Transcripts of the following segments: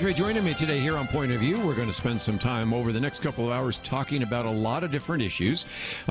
for joining me today here on Point of View. We're going to spend some time over the next couple of hours talking about a lot of different issues.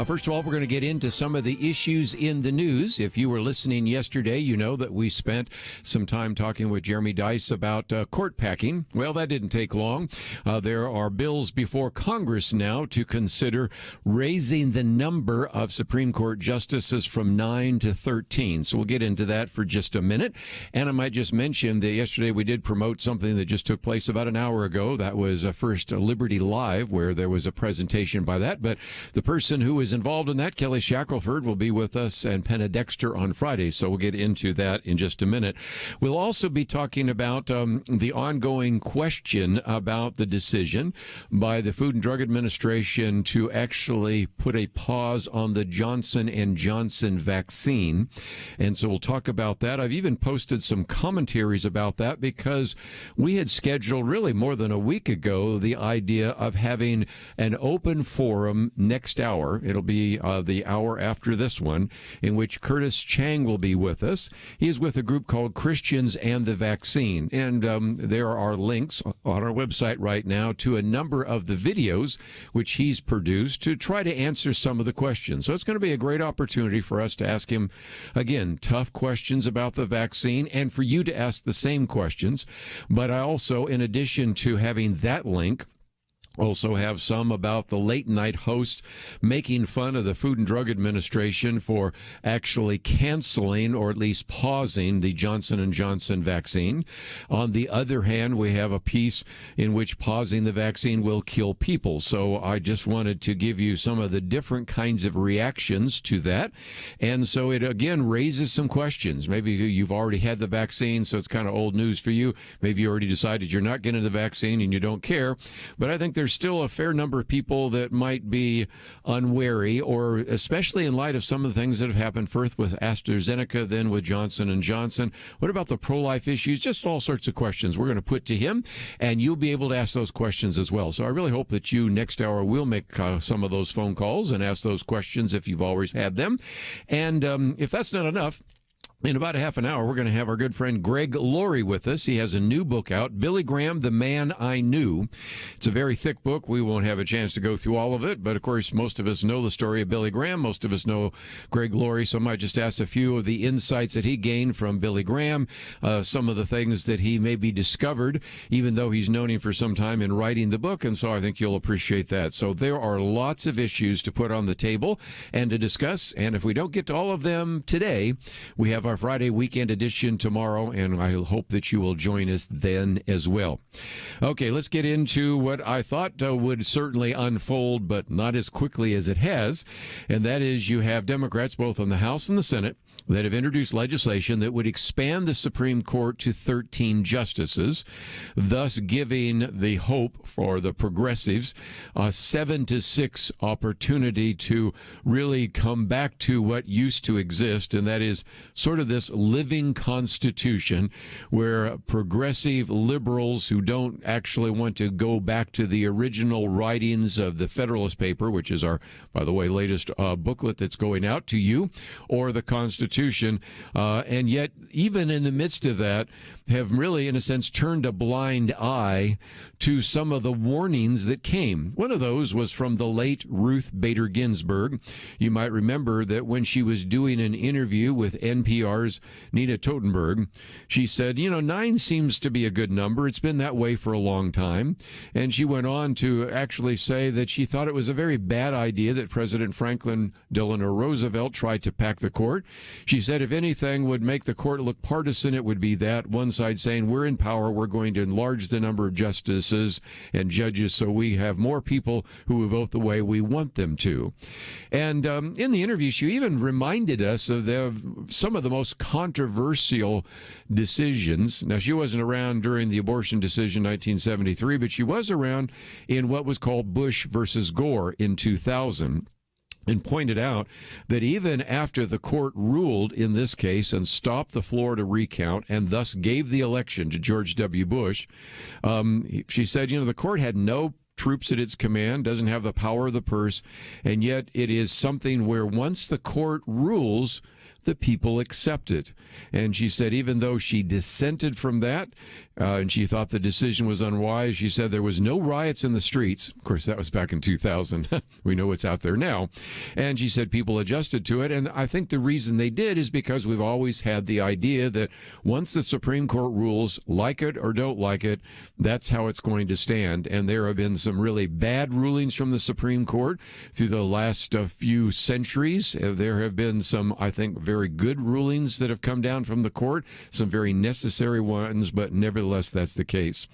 First of all, we're going to get into some of the issues in the news. If you were listening yesterday, you know that we spent some time talking with Jeremy Dice about court packing. Well, that didn't take long. There are bills before Congress now to consider raising the number of Supreme Court justices from 9 to 13. So we'll get into that for just a minute. And I might just mention that yesterday we did promote something that just took place about an hour ago. That was First Liberty Live, where there was a presentation by that. But the person who was involved in that, Kelly Shackelford, will be with us, and Penna Dexter on Friday. So we'll get into that in just a minute. We'll also be talking about the ongoing question about the decision by the Food and Drug Administration to actually put a pause on the Johnson & Johnson vaccine. And so we'll talk about that. I've even posted some commentaries about that because we had scheduled really more than a week ago the idea of having an open forum next hour. It'll be the hour after this one, in which Curtis Chang will be with us. He is with a group called Christians and the Vaccine. And there are links on our website right now to a number of the videos which he's produced to try to answer some of the questions. So it's going to be a great opportunity for us to ask him, again, tough questions about the vaccine, and for you to ask the same questions. But I also, in addition to having that link, also have some about the late night host making fun of the Food and Drug Administration for actually canceling or at least pausing the Johnson & Johnson vaccine. On the other hand, we have a piece in which pausing the vaccine will kill people. So I just wanted to give you some of the different kinds of reactions to that. And so it again raises some questions. Maybe you've already had the vaccine, so it's kind of old news for you. Maybe you already decided you're not getting the vaccine and you don't care. But I think there's still a fair number of people that might be unwary, or especially in light of some of the things that have happened first with AstraZeneca, then with Johnson & Johnson. What about the pro-life issues? Just all sorts of questions we're going to put to him, and you'll be able to ask those questions as well. So I really hope that you next hour will make some of those phone calls and ask those questions if you've always had them. And if that's not enough, in about a half an hour, we're going to have our good friend Greg Laurie with us. He has a new book out, Billy Graham, The Man I Knew. It's a very thick book. We won't have a chance to go through all of it, but of course, most of us know the story of Billy Graham. Most of us know Greg Laurie, so I might just ask a few of the insights that he gained from Billy Graham, some of the things that he maybe discovered, even though he's known him for some time in writing the book, and so I think you'll appreciate that. So there are lots of issues to put on the table and to discuss, and if we don't get to all of them today, we have our Friday weekend edition tomorrow, and I hope that you will join us then as well. Okay, let's get into what I thought would certainly unfold, but not as quickly as it has, and that is you have Democrats both in the House and the Senate that have introduced legislation that would expand the Supreme Court to 13 justices, thus giving the hope for the progressives a 7-6 opportunity to really come back to what used to exist, and that is sort of this living constitution where progressive liberals who don't actually want to go back to the original writings of the Federalist Paper, which is our, by the way, latest booklet that's going out to you, or the Constitution, and yet even in the midst of that have really, in a sense, turned a blind eye to some of the warnings that came. One of those was from the late Ruth Bader Ginsburg. You might remember that when she was doing an interview with NPR's Nina Totenberg, she said, 9 seems to be a good number. It's been that way for a long time. And she went on to actually say that she thought it was a very bad idea that President Franklin Delano Roosevelt tried to pack the court. She said if anything would make the court look partisan, it would be that one side saying we're in power, we're going to enlarge the number of justices and judges so we have more people who will vote the way we want them to. And in the interview, she even reminded us of some of the most controversial decisions. Now, she wasn't around during the abortion decision in 1973, but she was around in what was called Bush versus Gore in 2000. And pointed out that even after the court ruled in this case and stopped the Florida recount and thus gave the election to George W. Bush, she said, the court had no troops at its command, doesn't have the power of the purse, and yet it is something where once the court rules, the people accept it. And she said even though she dissented from that, and she thought the decision was unwise, she said there was no riots in the streets. Of course, that was back in 2000. We know what's out there now. And she said people adjusted to it. And I think the reason they did is because we've always had the idea that once the Supreme Court rules, like it or don't like it, that's how it's going to stand. And there have been some really bad rulings from the Supreme Court through the last few centuries. There have been some, I think, very good rulings that have come down from the court, some very necessary ones, but nevertheless, that's the case.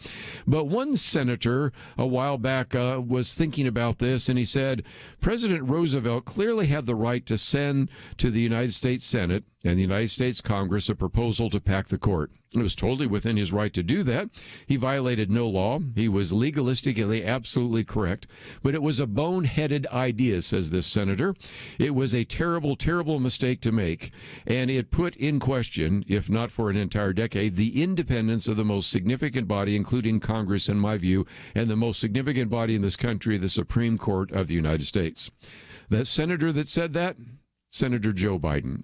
But one senator a while back was thinking about this, and he said President Roosevelt clearly had the right to send to the United States Senate and the United States Congress a proposal to pack the court. It was totally within his right to do that. He violated no law. He was legalistically absolutely correct. But it was a boneheaded idea, says this senator. It was a terrible, terrible mistake to make. And it put in question, if not for an entire decade, the independence of the most significant body, including Congress, in my view, and the most significant body in this country, the Supreme Court of the United States. The senator that said that, Senator Joe Biden.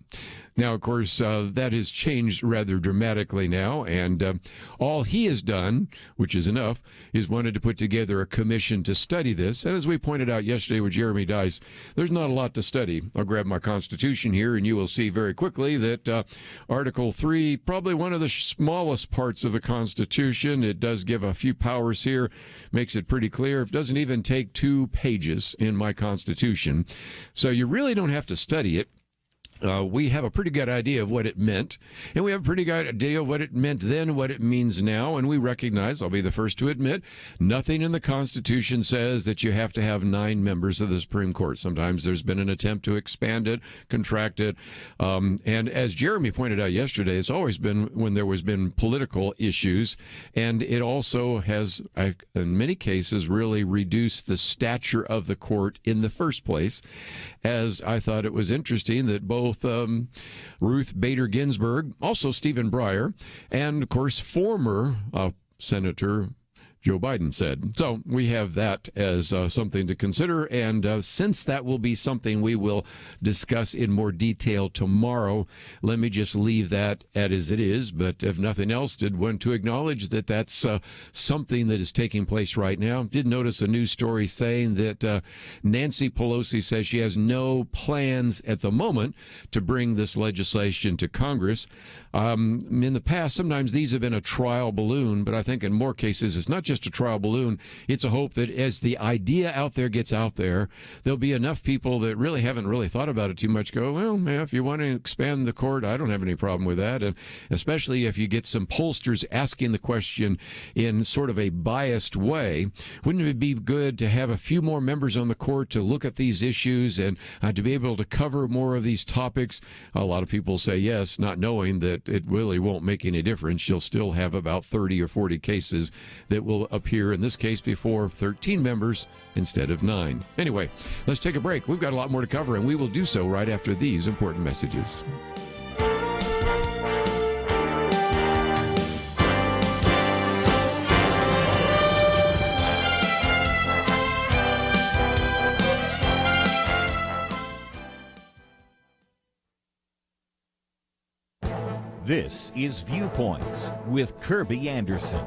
Now, of course, that has changed rather dramatically now, and all he has done, which is enough, is wanted to put together a commission to study this. And as we pointed out yesterday with Jeremy Dice, there's not a lot to study. I'll grab my Constitution here, and you will see very quickly that Article 3, probably one of the smallest parts of the Constitution. It does give a few powers here, makes it pretty clear. It doesn't even take 2 pages in my Constitution. So you really don't have to study it. We have a pretty good idea of what it meant, and we have a pretty good idea of what it meant then, what it means now, and we recognize, I'll be the first to admit, nothing in the Constitution says that you have to have 9 members of the Supreme Court. Sometimes there's been an attempt to expand it, contract it, and as Jeremy pointed out yesterday, it's always been when there has been political issues, and it also has, in many cases, really reduced the stature of the court in the first place, as I thought it was interesting that both Ruth Bader Ginsburg, also Stephen Breyer, and, of course, former Senator Joe Biden said. So we have that as something to consider, and since that will be something we will discuss in more detail tomorrow, let me just leave that as it is. But if nothing else, did want to acknowledge that that's something that is taking place right now. Did notice a news story saying that Nancy Pelosi says she has no plans at the moment to bring this legislation to Congress. In the past, sometimes these have been a trial balloon, but I think in more cases it's not just a trial balloon. It's a hope that as the idea out there gets out there, there'll be enough people that really haven't really thought about it too much go, well, yeah, if you want to expand the court, I don't have any problem with that. And especially if you get some pollsters asking the question in sort of a biased way, wouldn't it be good to have a few more members on the court to look at these issues and to be able to cover more of these topics? A lot of people say yes, not knowing that it really won't make any difference. You'll still have about 30 or 40 cases that will appear, in this case, before 13 members instead of 9. Anyway, let's take a break. We've got a lot more to cover, and we will do so right after these important messages. This is Viewpoints with Kerby Anderson.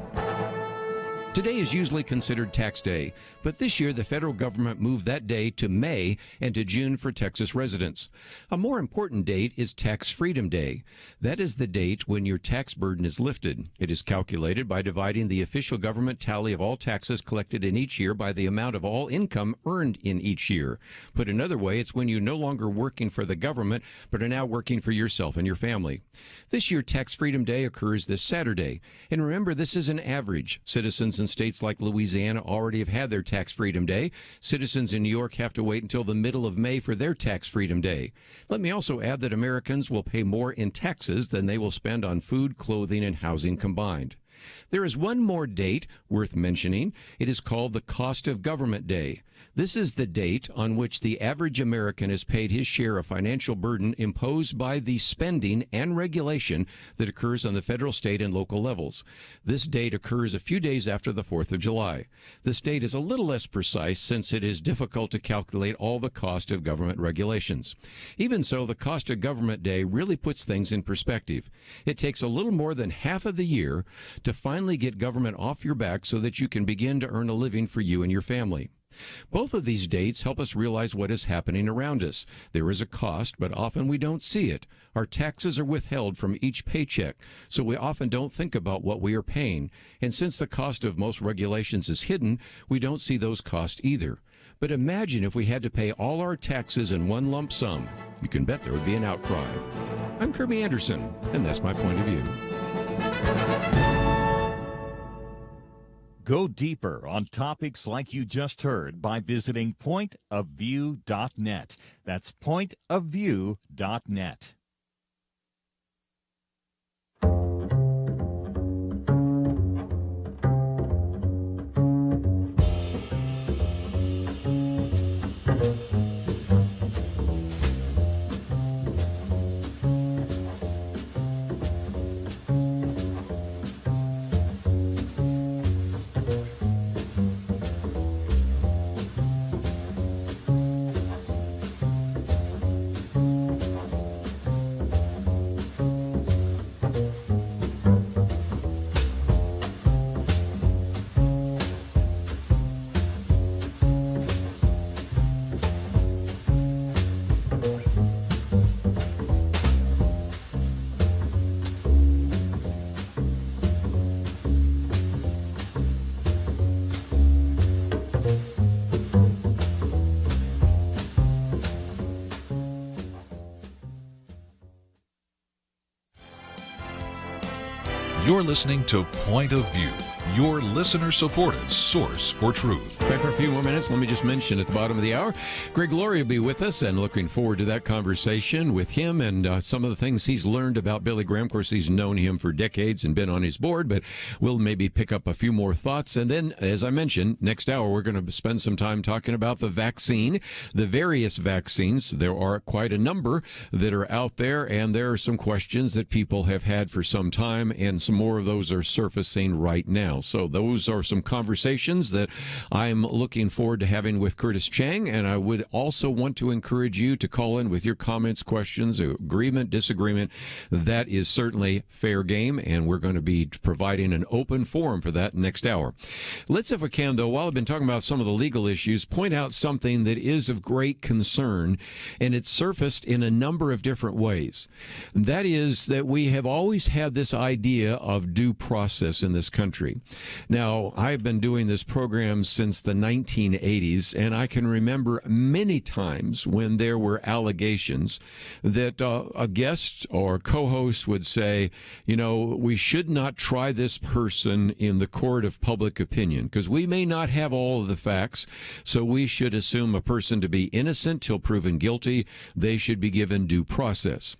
Today is usually considered tax day, but this year the federal government moved that day to May and to June for Texas residents. A more important date is Tax Freedom Day. That is the date when your tax burden is lifted. It is calculated by dividing the official government tally of all taxes collected in each year by the amount of all income earned in each year. Put another way, it's when you're no longer working for the government, but are now working for yourself and your family. This year, Tax Freedom Day occurs this Saturday. And remember, this is an average. Citizens in states like Louisiana already have had their Tax Freedom Day. Citizens in New York have to wait until the middle of May for their Tax Freedom Day. Let me also add that Americans will pay more in taxes than they will spend on food, clothing, and housing combined. There is one more date worth mentioning. It is called the Cost of Government Day. This is the date on which the average American is paid his share of financial burden imposed by the spending and regulation that occurs on the federal, state, and local levels. This date occurs a few days after the 4th of July. This date is a little less precise since it is difficult to calculate all the cost of government regulations. Even so, the Cost of Government Day really puts things in perspective. It takes a little more than half of the year to finally get government off your back so that you can begin to earn a living for you and your family. Both of these dates help us realize what is happening around us. There is a cost, but often we don't see it. Our taxes are withheld from each paycheck, so we often don't think about what we are paying. And since the cost of most regulations is hidden, we don't see those costs either. But imagine if we had to pay all our taxes in one lump sum. You can bet there would be an outcry. I'm Kerby Anderson, and that's my point of view. Go deeper on topics like you just heard by visiting pointofview.net. That's pointofview.net. You're listening to Point of View, your listener-supported source for truth. Back for a few more minutes. Let me just mention at the bottom of the hour, Greg Laurie will be with us, and looking forward to that conversation with him and some of the things he's learned about Billy Graham. Of course, he's known him for decades and been on his board, but we'll maybe pick up a few more thoughts. And then, as I mentioned, next hour we're going to spend some time talking about the vaccine, the various vaccines. There are quite a number that are out there, and there are some questions that people have had for some time, and some more of those are surfacing right now. So those are some conversations that I'm looking forward to having with Curtis Chang, and I would also want to encourage you to call in with your comments, questions, agreement, disagreement. That is certainly fair game, and we're going to be providing an open forum for that next hour. Let's, if I can, though, while I've been talking about some of the legal issues, point out something that is of great concern, and it's surfaced in a number of different ways. That is that we have always had this idea of due process in this country. Now, I've been doing this program since the 1980s, and I can remember many times when there were allegations that a guest or co-host would say, you know, we should not try this person in the court of public opinion because we may not have all of the facts, so we should assume a person to be innocent till proven guilty. They should be given due process.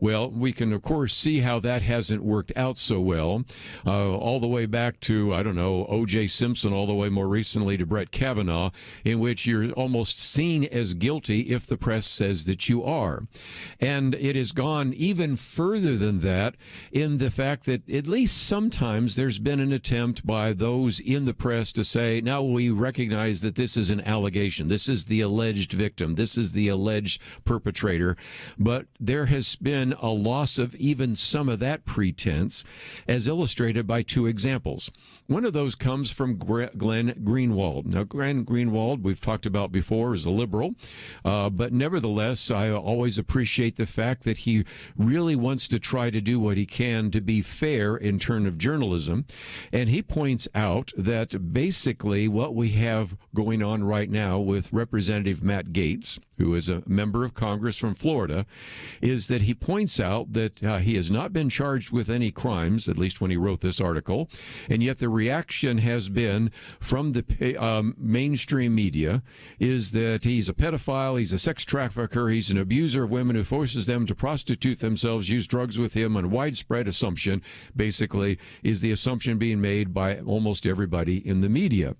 Well, we can, of course, see how that hasn't worked out so well, all the way back to, I don't know, O.J. Simpson, all the way more recently to Brett Kavanaugh, in which you're almost seen as guilty if the press says that you are. And it has gone even further than that in the fact that at least sometimes there's been an attempt by those in the press to say, now we recognize that this is an allegation. This is the alleged victim. This is the alleged perpetrator. But there has been a loss of even some of that pretense, as illustrated by two examples. One of those comes from Glenn Greenwald. Now, Glenn Greenwald, we've talked about before, is a liberal, but nevertheless, I always appreciate the fact that he really wants to try to do what he can to be fair in terms of journalism. And he points out that basically what we have going on right now with Representative Matt Gaetz, who is a member of Congress from Florida, is that he points out that he has not been charged with any crimes. times, at least when he wrote this article. And yet the reaction has been from the mainstream media is that he's a pedophile, he's a sex trafficker, he's an abuser of women who forces them to prostitute themselves, use drugs with him, and widespread assumption, basically, is the assumption being made by almost everybody in the media.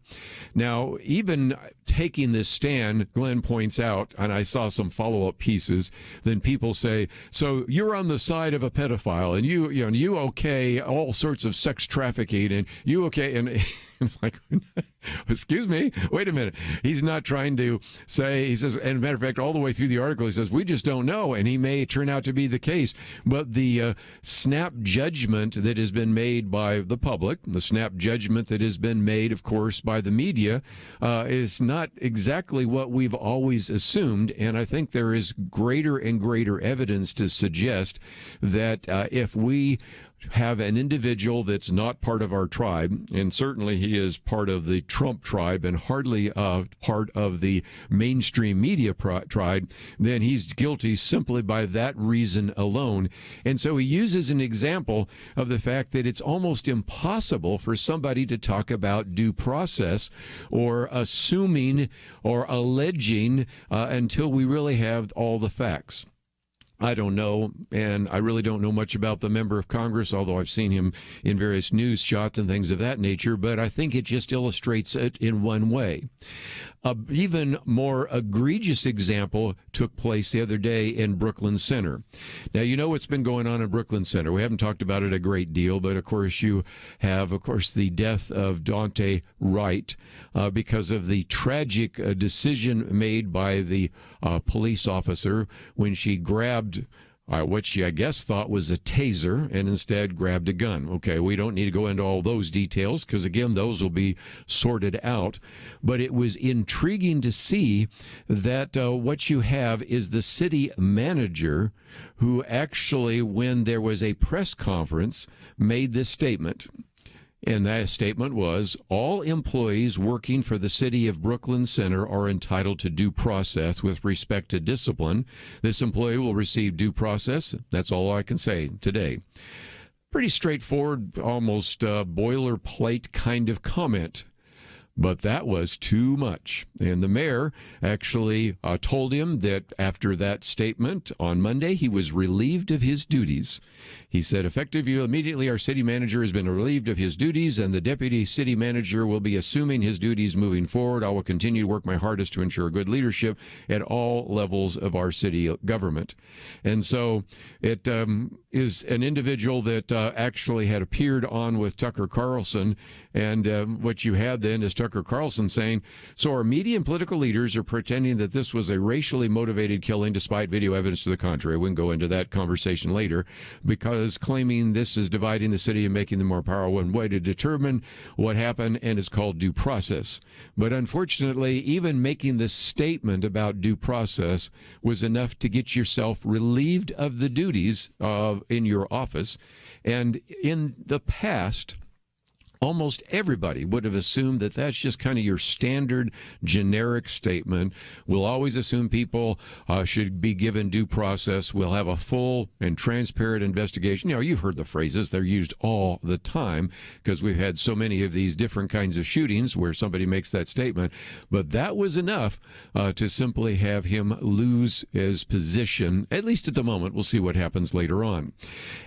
Now, even taking this stand, Glenn points out, and I saw some follow-up pieces, then people say, so you're on the side of a pedophile, and you okay all sorts of sex trafficking, and you okay, and it's like, excuse me, wait a minute. He's not trying to say, he says, and as a matter of fact, all the way through the article, he says, we just don't know, and he may turn out to be the case. But the snap judgment that has been made by the public, the snap judgment that has been made, of course, by the media, is not exactly what we've always assumed. And I think there is greater and greater evidence to suggest that if we have an individual that's not part of our tribe, and certainly he is part of the Trump tribe and hardly part of the mainstream media tribe, then he's guilty simply by that reason alone. And so he uses an example of the fact that it's almost impossible for somebody to talk about due process or assuming or alleging until we really have all the facts. I don't know, and I really don't know much about the member of Congress, although I've seen him in various news shots and things of that nature, but I think it just illustrates it in one way. An even more egregious example took place the other day in Brooklyn Center. Now, you know what's been going on in Brooklyn Center. We haven't talked about it a great deal, but of course you have, the death of Daunte Wright because of the tragic decision made by the police officer when she grabbed what she, I guess, thought was a taser and instead grabbed a gun. Okay, we don't need to go into all those details because, again, those will be sorted out. But it was intriguing to see that what you have is the city manager who actually, when there was a press conference, made this statement. And that statement was, all employees working for the city of Brooklyn Center are entitled to due process with respect to discipline. This employee will receive due process. That's all I can say today. Pretty straightforward, almost boilerplate kind of comment. But that was too much. And the mayor actually told him that after that statement on Monday, he was relieved of his duties. He said, effective immediately, our city manager has been relieved of his duties, and the deputy city manager will be assuming his duties moving forward. I will continue to work my hardest to ensure good leadership at all levels of our city government. And so it is an individual that actually had appeared on with Tucker Carlson. And what you had then is Tucker Carlson saying, so our media and political leaders are pretending that this was a racially motivated killing despite video evidence to the contrary. We can go into that conversation later, because claiming this is dividing the city and making them more powerful. One way to determine what happened, and it's called due process. But unfortunately, even making this statement about due process was enough to get yourself relieved of the duties in your office. And in the past, almost everybody would have assumed that that's just kind of your standard generic statement. We'll always assume people should be given due process. We'll have a full and transparent investigation. You know, you've heard the phrases. They're used all the time because we've had so many of these different kinds of shootings where somebody makes that statement. But that was enough to simply have him lose his position, at least at the moment. We'll see what happens later on.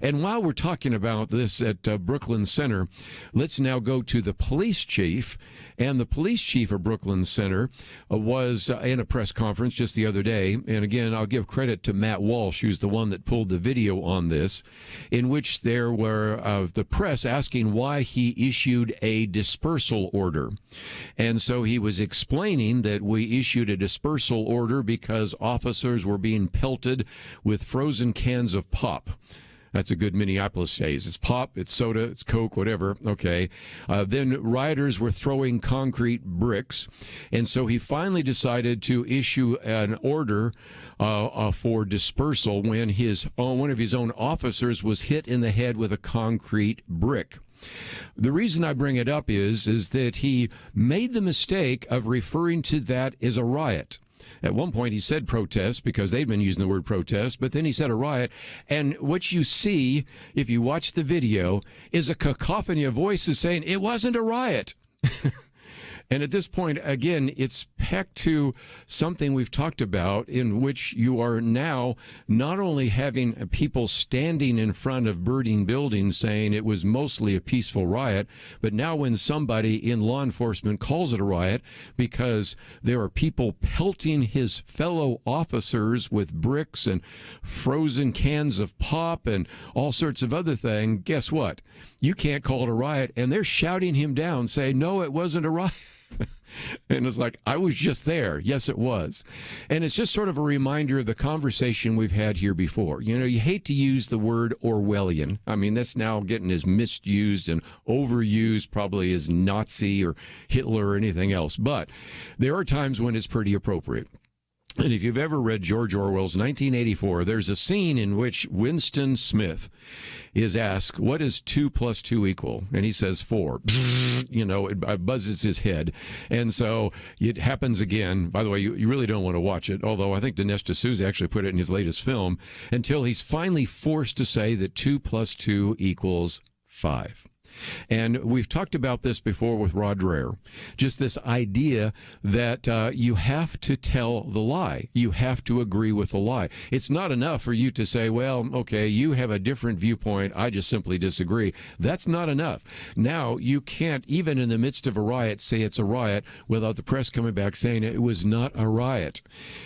And while we're talking about this at Brooklyn Center, let's now go to the police chief. And the police chief of Brooklyn Center was in a press conference just the other day. And again, I'll give credit to Matt Walsh, who's the one that pulled the video on this, in which there were the press asking why he issued a dispersal order. And so he was explaining that we issued a dispersal order because officers were being pelted with frozen cans of pop. That's a good Minneapolis phrase. It's pop, it's soda, it's Coke, whatever. Okay. Then rioters were throwing concrete bricks. And so he finally decided to issue an order for dispersal when one of his own officers was hit in the head with a concrete brick. The reason I bring it up is that he made the mistake of referring to that as a riot. At one point, he said protest because they'd been using the word protest, but then he said a riot. And what you see, if you watch the video, is a cacophony of voices saying it wasn't a riot. And at this point, again, it's back to something we've talked about, in which you are now not only having people standing in front of burning buildings saying it was mostly a peaceful riot, but now when somebody in law enforcement calls it a riot because there are people pelting his fellow officers with bricks and frozen cans of pop and all sorts of other things, guess what? You can't call it a riot, and they're shouting him down, saying, no, it wasn't a riot. And it's like, I was just there. Yes, it was. And it's just sort of a reminder of the conversation we've had here before. You know, you hate to use the word Orwellian. I mean, that's now getting as misused and overused probably as Nazi or Hitler or anything else. But there are times when it's pretty appropriate. And if you've ever read George Orwell's 1984, there's a scene in which Winston Smith is asked, what does 2 + 2 equal? And he says 4. You know, it buzzes his head. And so it happens again. By the way, you really don't want to watch it, although I think Dinesh D'Souza actually put it in his latest film, until he's finally forced to say that 2 + 2 equals 5. And we've talked about this before with Rod Dreher, just this idea that you have to tell the lie. You have to agree with the lie. It's not enough for you to say, well, okay, you have a different viewpoint. I just simply disagree. That's not enough. Now, you can't, even in the midst of a riot, say it's a riot without the press coming back saying it was not a riot.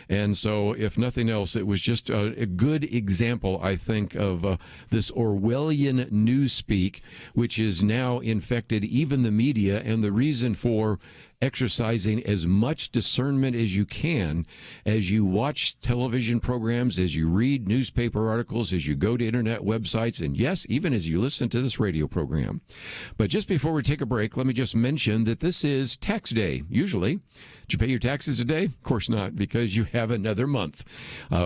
And so, if nothing else, it was just a good example, I think, of this Orwellian newspeak, which is now infected even the media, and the reason for exercising as much discernment as you can as you watch television programs, as you read newspaper articles, as you go to internet websites, and yes, even as you listen to this radio program. But just before we take a break, let me just mention that this is tax day. Usually, did you pay your taxes today? Of course not, because you have another month.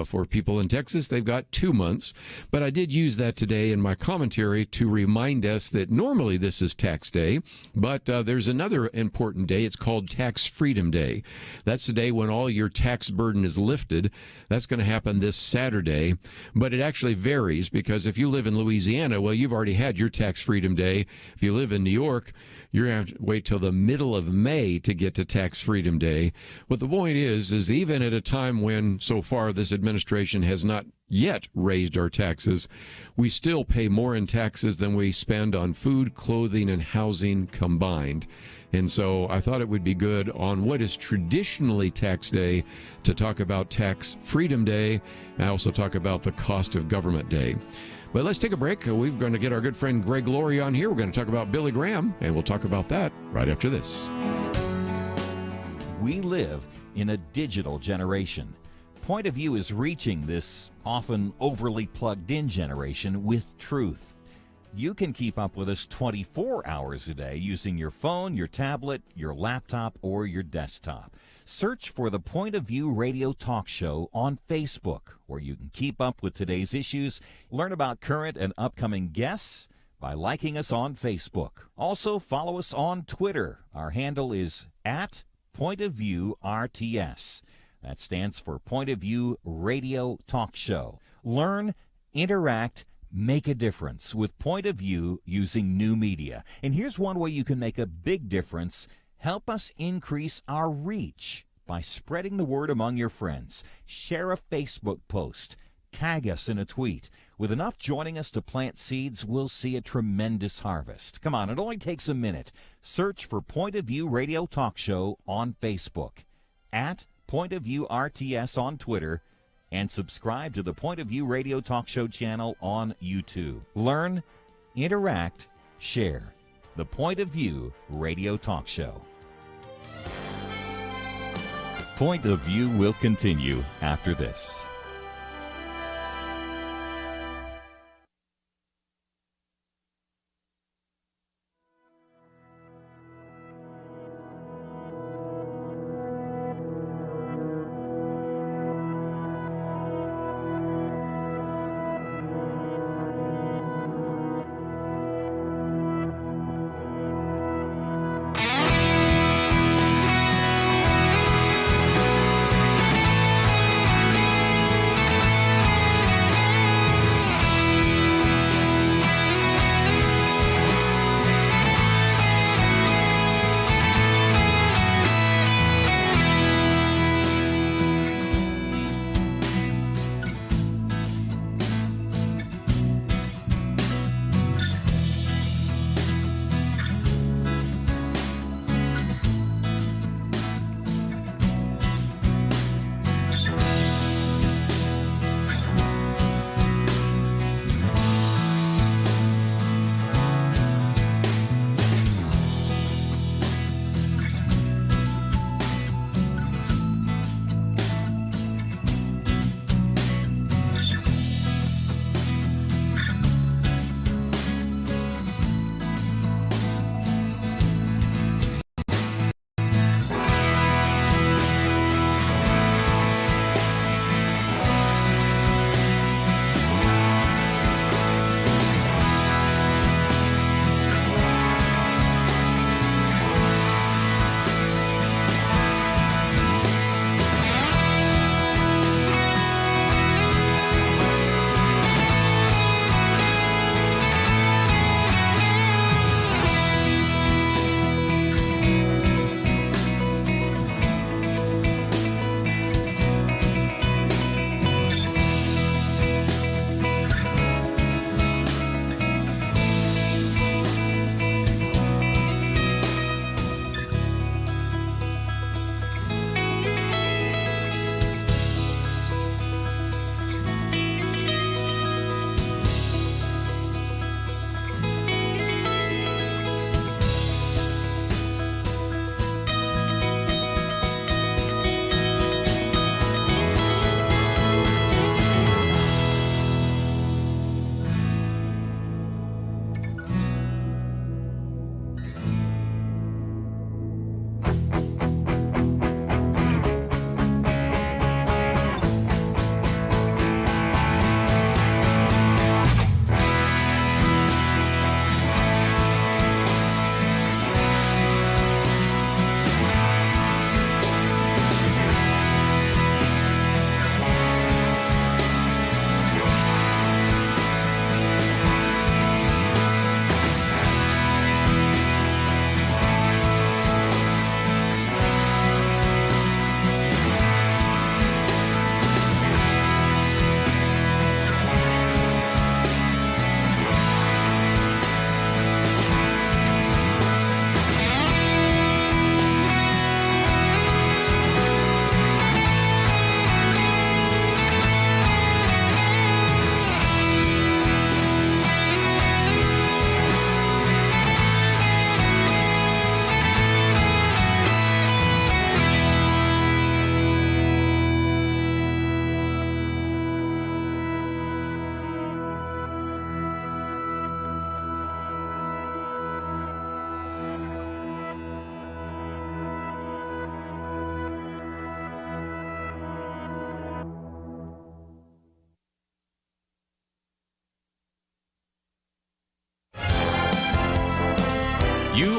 For people in Texas, they've got 2 months. But I did use that today in my commentary to remind us that normally this is tax day, but there's another important day. It's called Tax Freedom Day. That's the day when all your tax burden is lifted. That's going to happen this Saturday, but it actually varies, because if you live in Louisiana, well, you've already had your Tax Freedom Day. If you live in New York, you're going to have to wait till the middle of May to get to Tax Freedom Day. But the point is even at a time when so far this administration has not yet raised our taxes, we still pay more in taxes than we spend on food, clothing, and housing combined. And so I thought it would be good on what is traditionally tax day to talk about Tax Freedom Day. I also talk about the cost of government day. But let's take a break. We're going to get our good friend Greg Laurie on here. We're going to talk about Billy Graham, and we'll talk about that right after this. We live in a digital generation. Point of View is reaching this often overly plugged-in generation with truth. You can keep up with us 24 hours a day using your phone, your tablet, your laptop, or your desktop. Search for the Point of View Radio Talk Show on Facebook, where you can keep up with today's issues, learn about current and upcoming guests by liking us on Facebook. Also, follow us on Twitter. Our handle is @PointOfViewRTS. That stands for Point of View Radio Talk Show. Learn, interact, make a difference with Point of View using new media. And here's one way you can make a big difference. Help us increase our reach by spreading the word among your friends. Share a Facebook post. Tag us in a tweet. With enough joining us to plant seeds, we'll see a tremendous harvest. Come on, it only takes a minute. Search for Point of View Radio Talk Show on Facebook, @PointOfViewRTS on Twitter, and subscribe to the Point of View Radio Talk Show channel on YouTube. Learn, interact, share. The Point of View Radio Talk Show. Point of View will continue after this.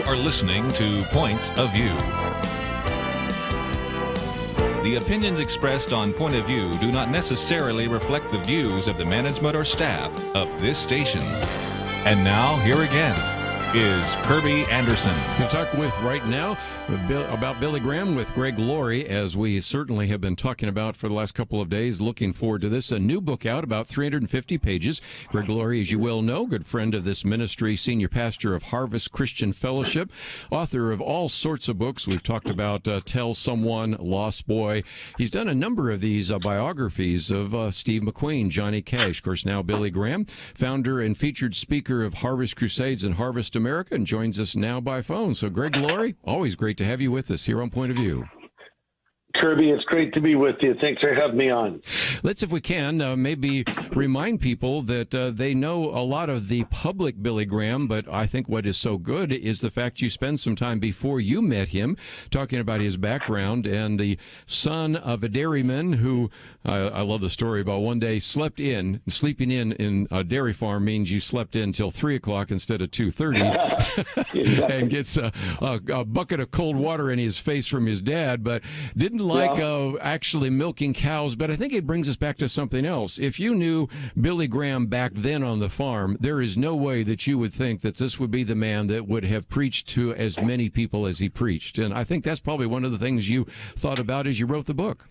are listening to Point of View. The opinions expressed on Point of View do not necessarily reflect the views of the management or staff of this station. And now, here again is Kerby Anderson. We'll talk with right now about Billy Graham with Greg Laurie, as we certainly have been talking about for the last couple of days. Looking forward to this. A new book out, about 350 pages. Greg Laurie, as you well know, good friend of this ministry, senior pastor of Harvest Christian Fellowship, author of all sorts of books. We've talked about Tell Someone, Lost Boy. He's done a number of these biographies of Steve McQueen, Johnny Cash, of course, now Billy Graham, founder and featured speaker of Harvest Crusades and Harvest America, and joins us now by phone. So, Greg Laurie, always great to have you with us here on Point of View. Kerby, it's great to be with you. Thanks for having me on. Let's, if we can, maybe remind people that they know a lot of the public Billy Graham, but I think what is so good is the fact you spend some time before you met him talking about his background, and the son of a dairyman who, I love the story about one day sleeping in a dairy farm means you slept in until 3 o'clock instead of 2:30 and gets a bucket of cold water in his face from his dad, but didn't like actually milking cows. But I think it brings us back to something else. If you knew Billy Graham back then on the farm, there is no way that you would think that this would be the man that would have preached to as many people as he preached. And I think that's probably one of the things you thought about as you wrote the book.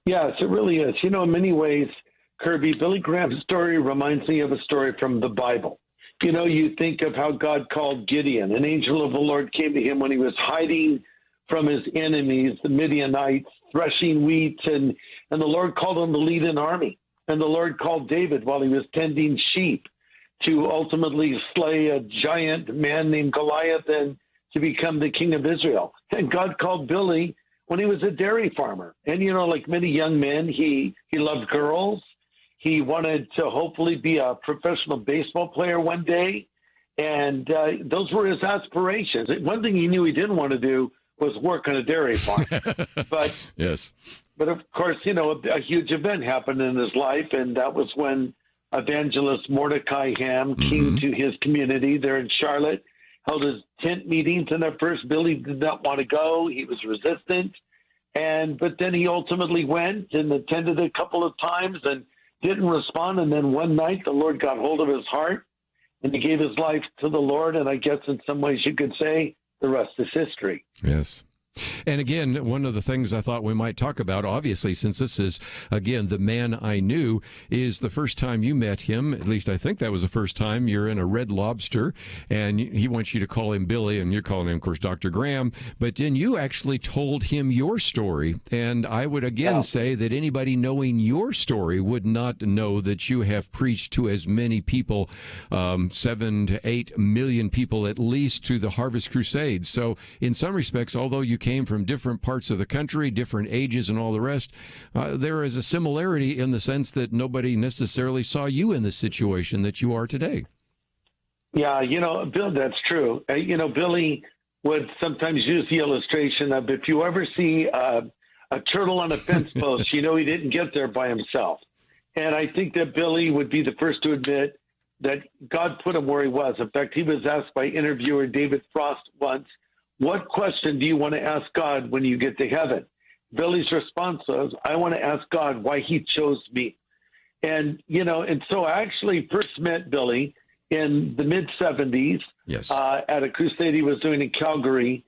Yes, it really is. You know, in many ways, Kerby, Billy Graham's story reminds me of a story from the Bible. You know, you think of how God called Gideon. An angel of the Lord came to him when he was hiding from his enemies, the Midianites, threshing wheat, and the Lord called him to lead an army. And the Lord called David while he was tending sheep to ultimately slay a giant man named Goliath and to become the king of Israel. And God called Billy when he was a dairy farmer. And, you know, like many young men, he loved girls. He wanted to hopefully be a professional baseball player one day. And those were his aspirations. One thing he knew he didn't want to do was work on a dairy farm. But yes. But of course, you know, a huge event happened in his life, and that was when evangelist Mordecai Ham came to his community there in Charlotte, held his tent meetings, and at first Billy did not want to go. He was resistant. But then he ultimately went and attended a couple of times and didn't respond. And then one night the Lord got hold of his heart and he gave his life to the Lord. And I guess in some ways you could say the rest is history. Yes. And again, one of the things I thought we might talk about, obviously, since this is, again, the man I knew, is the first time you met him, at least I think that was the first time, you're in a Red Lobster, and he wants you to call him Billy, and you're calling him, of course, Dr. Graham, but then you actually told him your story, and I would again say that anybody knowing your story would not know that you have preached to as many people, 7 to 8 million people at least, to the Harvest Crusades. So in some respects, although you came from different parts of the country, different ages and all the rest, there is a similarity in the sense that nobody necessarily saw you in the situation that you are today. Yeah, you know, Bill, that's true. You know, Billy would sometimes use the illustration of if you ever see a turtle on a fence post, you know he didn't get there by himself. And I think that Billy would be the first to admit that God put him where he was. In fact, he was asked by interviewer David Frost once, "What question do you want to ask God when you get to heaven?" Billy's response was, "I want to ask God why he chose me." And, you know, and so I actually first met Billy in the mid-'70s at a crusade he was doing in Calgary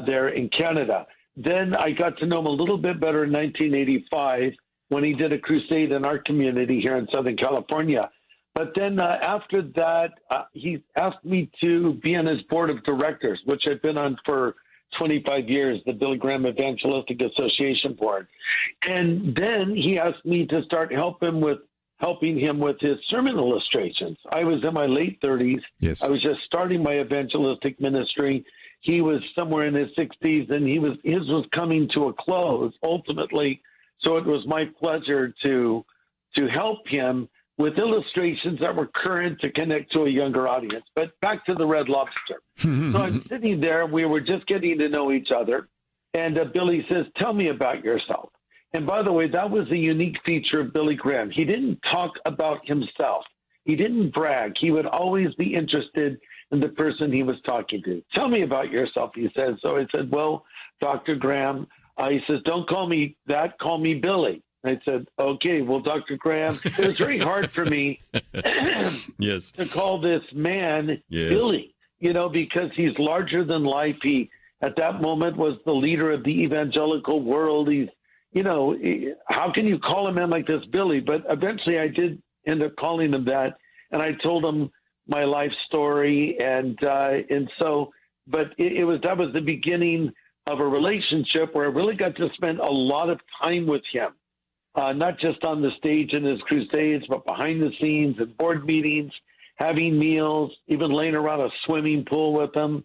there in Canada. Then I got to know him a little bit better in 1985 when he did a crusade in our community here in Southern California. But then after that, he asked me to be on his board of directors, which I've been on for 25 years, the Billy Graham Evangelistic Association Board. And then he asked me to start helping him with his sermon illustrations. I was in my late 30s. Yes. I was just starting my evangelistic ministry. He was somewhere in his 60s, and his was coming to a close ultimately. So it was my pleasure to help him with illustrations that were current to connect to a younger audience. But back to the Red Lobster. So I'm sitting there. We were just getting to know each other. And Billy says, "Tell me about yourself." And by the way, that was a unique feature of Billy Graham. He didn't talk about himself. He didn't brag. He would always be interested in the person he was talking to. Tell me about yourself, he said. So I said, well, Dr. Graham, he says, don't call me that, call me Billy. I said, okay, well, Dr. Graham, it was very hard for me yes. to call this man Billy, because he's larger than life. He, at that moment, was the leader of the evangelical world. He's, how can you call a man like this Billy? But eventually I did end up calling him that. And I told him my life story. And so, but that was the beginning of a relationship where I really got to spend a lot of time with him. Not just on the stage in his crusades, but behind the scenes at board meetings, having meals, even laying around a swimming pool with him,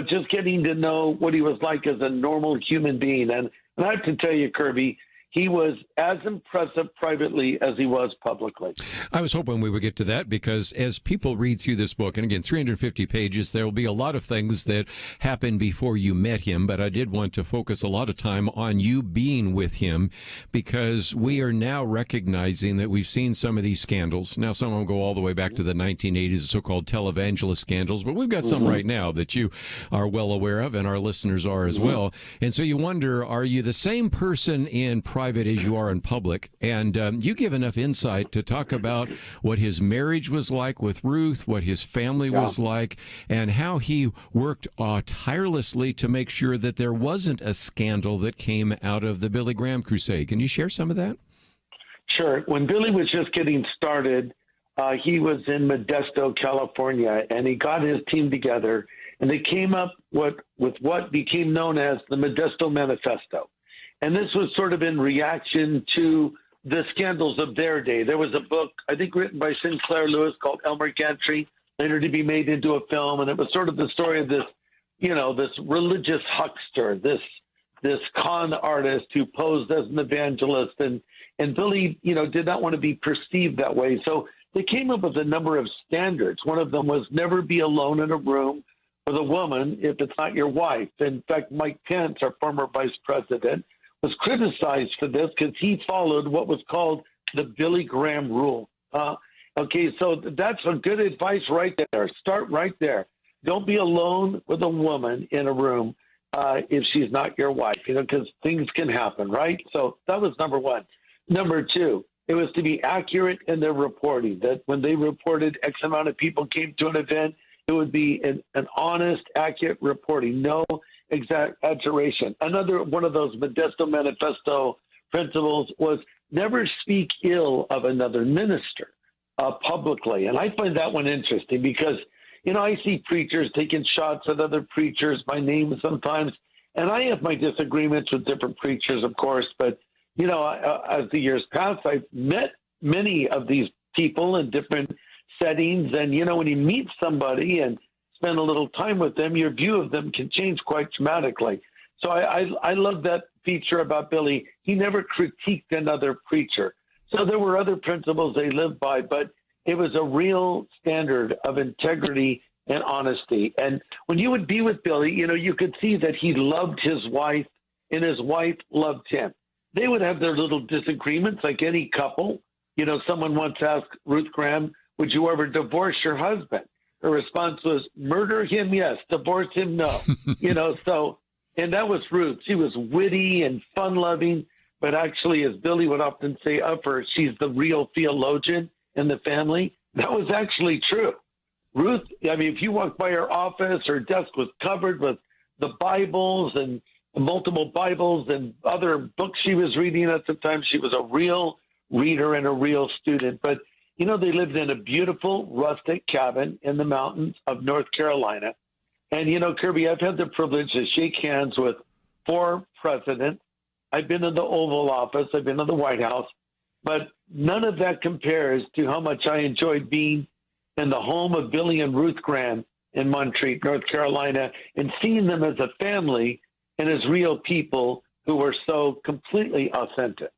just getting to know what he was like as a normal human being. And I have to tell you, Kerby, he was as impressive privately as he was publicly. I was hoping we would get to that because as people read through this book, and again, 350 pages, there will be a lot of things that happened before you met him, but I did want to focus a lot of time on you being with him because we are now recognizing that we've seen some of these scandals. Now, some of them go all the way back to the 1980s, the so-called televangelist scandals, but we've got some right now that you are well aware of and our listeners are as well. And so you wonder, are you the same person in private as you are in public? And you give enough insight to talk about what his marriage was like with Ruth, what his family was like, and how he worked tirelessly to make sure that there wasn't a scandal that came out of the Billy Graham crusade. Can you share some of that? Sure. When Billy was just getting started, he was in Modesto, California, and he got his team together, and they came up with what became known as the Modesto Manifesto. And this was sort of in reaction to the scandals of their day. There was a book, I think, written by Sinclair Lewis called Elmer Gantry, later to be made into a film. And it was sort of the story of this, this religious huckster, this con artist who posed as an evangelist. And Billy, did not want to be perceived that way. So they came up with a number of standards. One of them was never be alone in a room with a woman if it's not your wife. In fact, Mike Pence, our former vice president, was criticized for this because he followed what was called the Billy Graham rule. Okay, so that's a good advice right there. Start right there. Don't be alone with a woman in a room if she's not your wife, because things can happen, right? So that was number one. Number two, it was to be accurate in their reporting, that when they reported X amount of people came to an event, it would be an honest, accurate reporting, no exaggeration. Another one of those Modesto Manifesto principles was never speak ill of another minister publicly. And I find that one interesting because, I see preachers taking shots at other preachers by name sometimes, and I have my disagreements with different preachers, of course, but, as the years pass, I've met many of these people in different settings, and, when you meet somebody and spend a little time with them, your view of them can change quite dramatically. So I love that feature about Billy. He never critiqued another preacher. So there were other principles they lived by, but it was a real standard of integrity and honesty. And when you would be with Billy, you could see that he loved his wife and his wife loved him. They would have their little disagreements like any couple. Someone once asked Ruth Graham, would you ever divorce your husband? Her response was, murder him, yes. Divorce him, no. And that was Ruth. She was witty and fun-loving, but actually, as Billy would often say of her, she's the real theologian in the family. That was actually true. Ruth, if you walked by her office, her desk was covered with the Bibles and multiple Bibles and other books she was reading at the time. She was a real reader and a real student. But they lived in a beautiful rustic cabin in the mountains of North Carolina. And, Kerby, I've had the privilege to shake hands with 4 presidents. I've been in the Oval Office. I've been in the White House. But none of that compares to how much I enjoyed being in the home of Billy and Ruth Graham in Montreat, North Carolina, and seeing them as a family and as real people who were so completely authentic.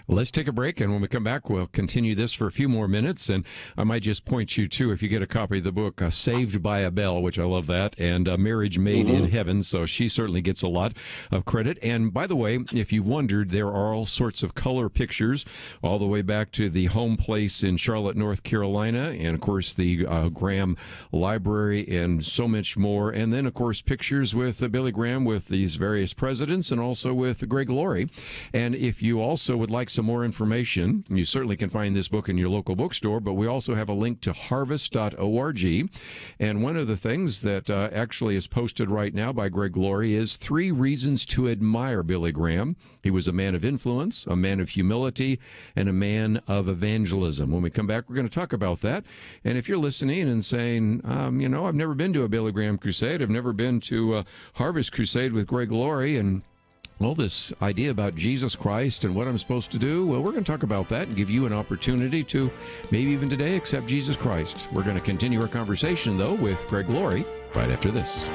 Let's take a break, and when we come back, we'll continue this for a few more minutes. And I might just point you to, if you get a copy of the book, Saved by a Bell, which I love that, and Marriage Made in Heaven. So she certainly gets a lot of credit. And by the way, if you've wondered, there are all sorts of color pictures all the way back to the home place in Charlotte, North Carolina, and of course the Graham Library, and so much more. And then, of course, pictures with Billy Graham with these various presidents, and also with Greg Laurie. And if you also would like some more information, you certainly can find this book in your local bookstore, but we also have a link to harvest.org. And one of the things that actually is posted right now by Greg Laurie is 3 reasons to admire Billy Graham. He was a man of influence, a man of humility, and a man of evangelism. When we come back, we're going to talk about that. And if you're listening and saying, I've never been to a Billy Graham crusade, I've never been to a Harvest Crusade with Greg Laurie, and well, this idea about Jesus Christ and what I'm supposed to do, well, we're going to talk about that and give you an opportunity to maybe even today accept Jesus Christ. We're going to continue our conversation, though, with Greg Laurie right after this.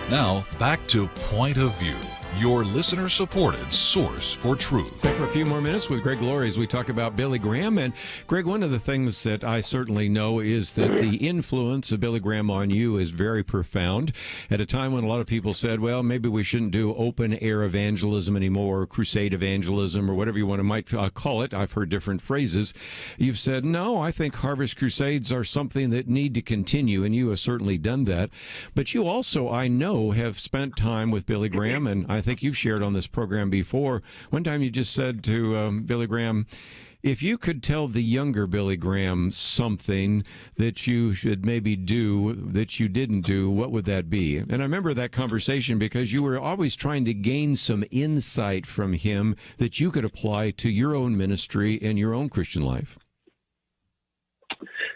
Now, back to Point of View, your listener-supported source for truth. Back for a few more minutes with Greg Laurie as we talk about Billy Graham. And Greg, one of the things that I certainly know is that the influence of Billy Graham on you is very profound. At a time when a lot of people said, well, maybe we shouldn't do open-air evangelism anymore, or crusade evangelism, or whatever you might call it. I've heard different phrases. You've said, no, I think Harvest Crusades are something that need to continue, and you have certainly done that. But you also, I know, have spent time with Billy Graham, and I think you've shared on this program before. One time you just said to Billy Graham, if you could tell the younger Billy Graham something that you should maybe do that you didn't do, what would that be? And I remember that conversation because you were always trying to gain some insight from him that you could apply to your own ministry and your own Christian life.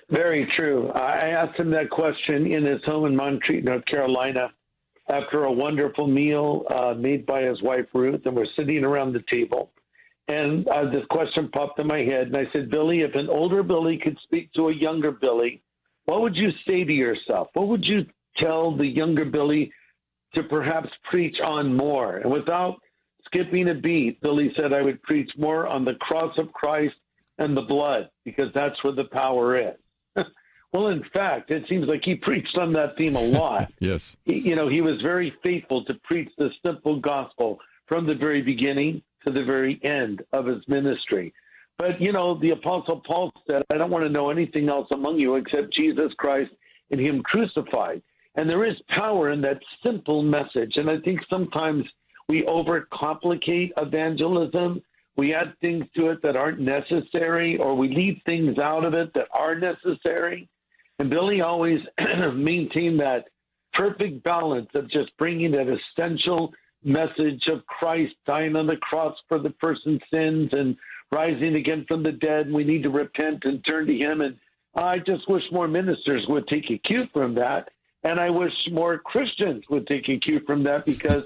Very true. I asked him that question in his home in Montreat, North Carolina, after a wonderful meal made by his wife, Ruth, and we're sitting around the table. And this question popped in my head, and I said, Billy, if an older Billy could speak to a younger Billy, what would you say to yourself? What would you tell the younger Billy to perhaps preach on more? And without skipping a beat, Billy said, I would preach more on the cross of Christ and the blood, because that's where the power is. Well, in fact, it seems like he preached on that theme a lot. Yes. He was very faithful to preach the simple gospel from the very beginning to the very end of his ministry. But, the Apostle Paul said, I don't want to know anything else among you except Jesus Christ and him crucified. And there is power in that simple message. And I think sometimes we overcomplicate evangelism. We add things to it that aren't necessary, or we leave things out of it that are necessary. And Billy always maintained that perfect balance of just bringing that essential message of Christ dying on the cross for the person's sins and rising again from the dead. We need to repent and turn to him. And I just wish more ministers would take a cue from that. And I wish more Christians would take a cue from that, because,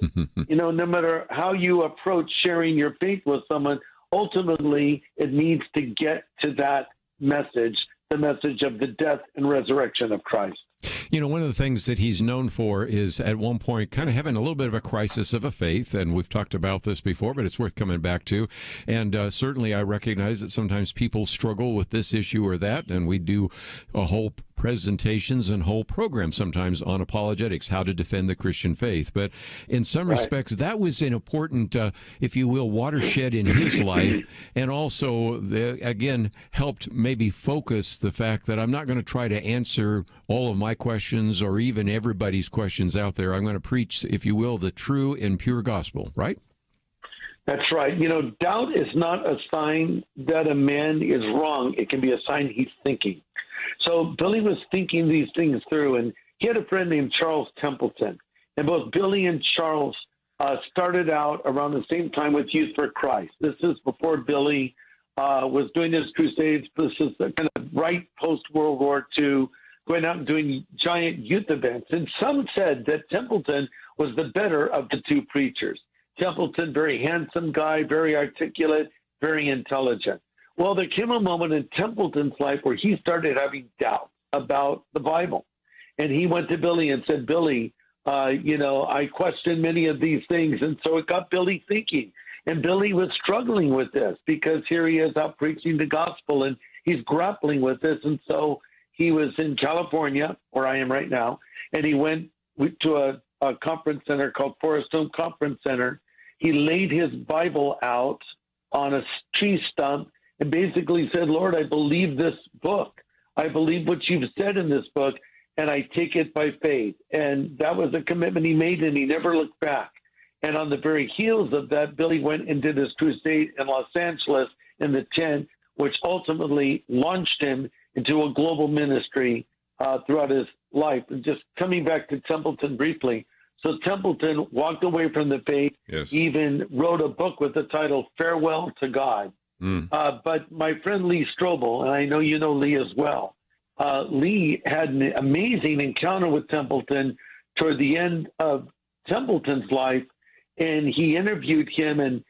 no matter how you approach sharing your faith with someone, ultimately it needs to get to that message, the message of the death and resurrection of Christ. One of the things that he's known for is at one point kind of having a little bit of a crisis of a faith, and we've talked about this before, but it's worth coming back to. And certainly I recognize that sometimes people struggle with this issue or that, and we do a whole presentations and whole programs sometimes on apologetics, how to defend the Christian faith. But in some respects, that was an important, if you will, watershed in his life, and also, again, helped maybe focus the fact that I'm not going to try to answer all of my questions or even everybody's questions out there. I'm going to preach, if you will, the true and pure gospel, right? That's right. Doubt is not a sign that a man is wrong. It can be a sign he's thinking. So Billy was thinking these things through, and he had a friend named Charles Templeton. And both Billy and Charles started out around the same time with Youth for Christ. This is before Billy was doing his crusades. This is kind of right post-World War II, going out and doing giant youth events. And some said that Templeton was the better of the two preachers. Templeton, very handsome guy, very articulate, very intelligent. Well, there came a moment in Templeton's life where he started having doubts about the Bible. And he went to Billy and said, Billy, I question many of these things. And so it got Billy thinking. And Billy was struggling with this because here he is out preaching the gospel and he's grappling with this. And so he was in California, where I am right now, and he went to a conference center called Forest Home Conference Center. He laid his Bible out on a tree stump and basically said, Lord, I believe this book. I believe what you've said in this book, and I take it by faith. And that was a commitment he made, and he never looked back. And on the very heels of that, Billy went and did his crusade in Los Angeles in the tent, which ultimately launched him into a global ministry throughout his life. And just coming back to Templeton briefly. So Templeton walked away from the faith. Yes. He even wrote a book with the title Farewell to God. But my friend Lee Strobel, and I know you know Lee as well, Lee had an amazing encounter with Templeton toward the end of Templeton's life, and he interviewed him, and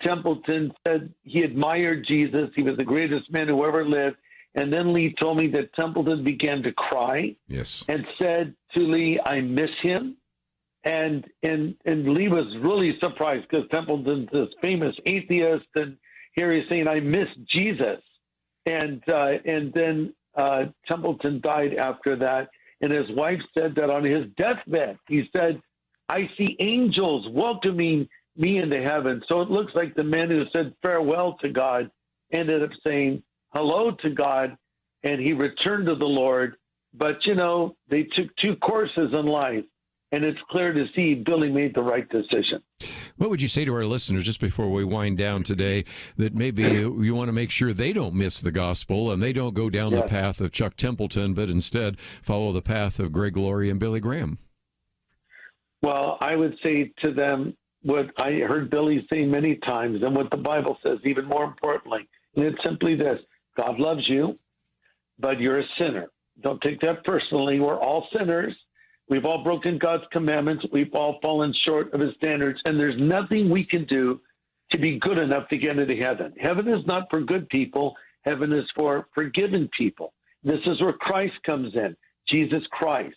Templeton said he admired Jesus. He was the greatest man who ever lived. And then Lee told me that Templeton began to cry. Yes. And said to Lee, I miss him. And Lee was really surprised because Templeton's this famous atheist, and here he's saying, I miss Jesus. And then Templeton died after that. And his wife said that on his deathbed, he said, I see angels welcoming me into heaven. So it looks like the man who said farewell to God ended up saying hello to God, and he returned to the Lord. But, they took two courses in life. and it's clear to see Billy made the right decision. What would you say to our listeners just before we wind down today that maybe you want to make sure they don't miss the gospel and they don't go down the path of Chuck Templeton, but instead follow the path of Greg Laurie and Billy Graham? Well, I would say to them what I heard Billy say many times and what the Bible says even more importantly, and it's simply this: God loves you, but you're a sinner. Don't take that personally. We're all sinners. We've all broken God's commandments. We've all fallen short of his standards, and there's nothing we can do to be good enough to get into heaven. Heaven is not for good people. Heaven is for forgiven people. This is where Christ comes in. Jesus Christ,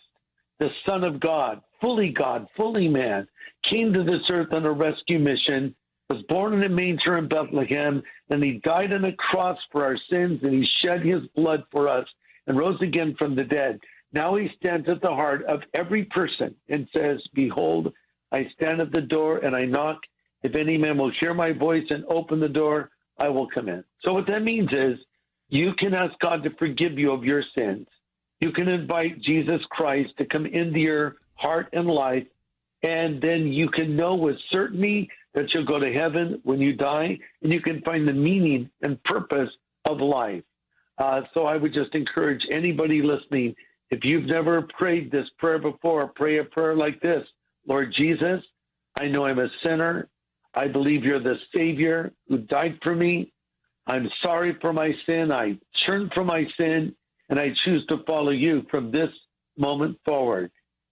the Son of God, fully man, came to this earth on a rescue mission, was born in a manger in Bethlehem, and he died on a cross for our sins, and he shed his blood for us and rose again from the dead. Now he stands at the heart of every person and says, behold, I stand at the door and I knock. If any man will hear my voice and open the door, I will come in. So what that means is you can ask God to forgive you of your sins. You can invite Jesus Christ to come into your heart and life, and then you can know with certainty that you'll go to heaven when you die, and you can find the meaning and purpose of life. So I would just encourage anybody listening, if you've never prayed this prayer before, pray a prayer like this: Lord Jesus, I know I'm a sinner. I believe you're the Savior who died for me. I'm sorry for my sin. I turn from my sin, and I choose to follow you from this moment forward.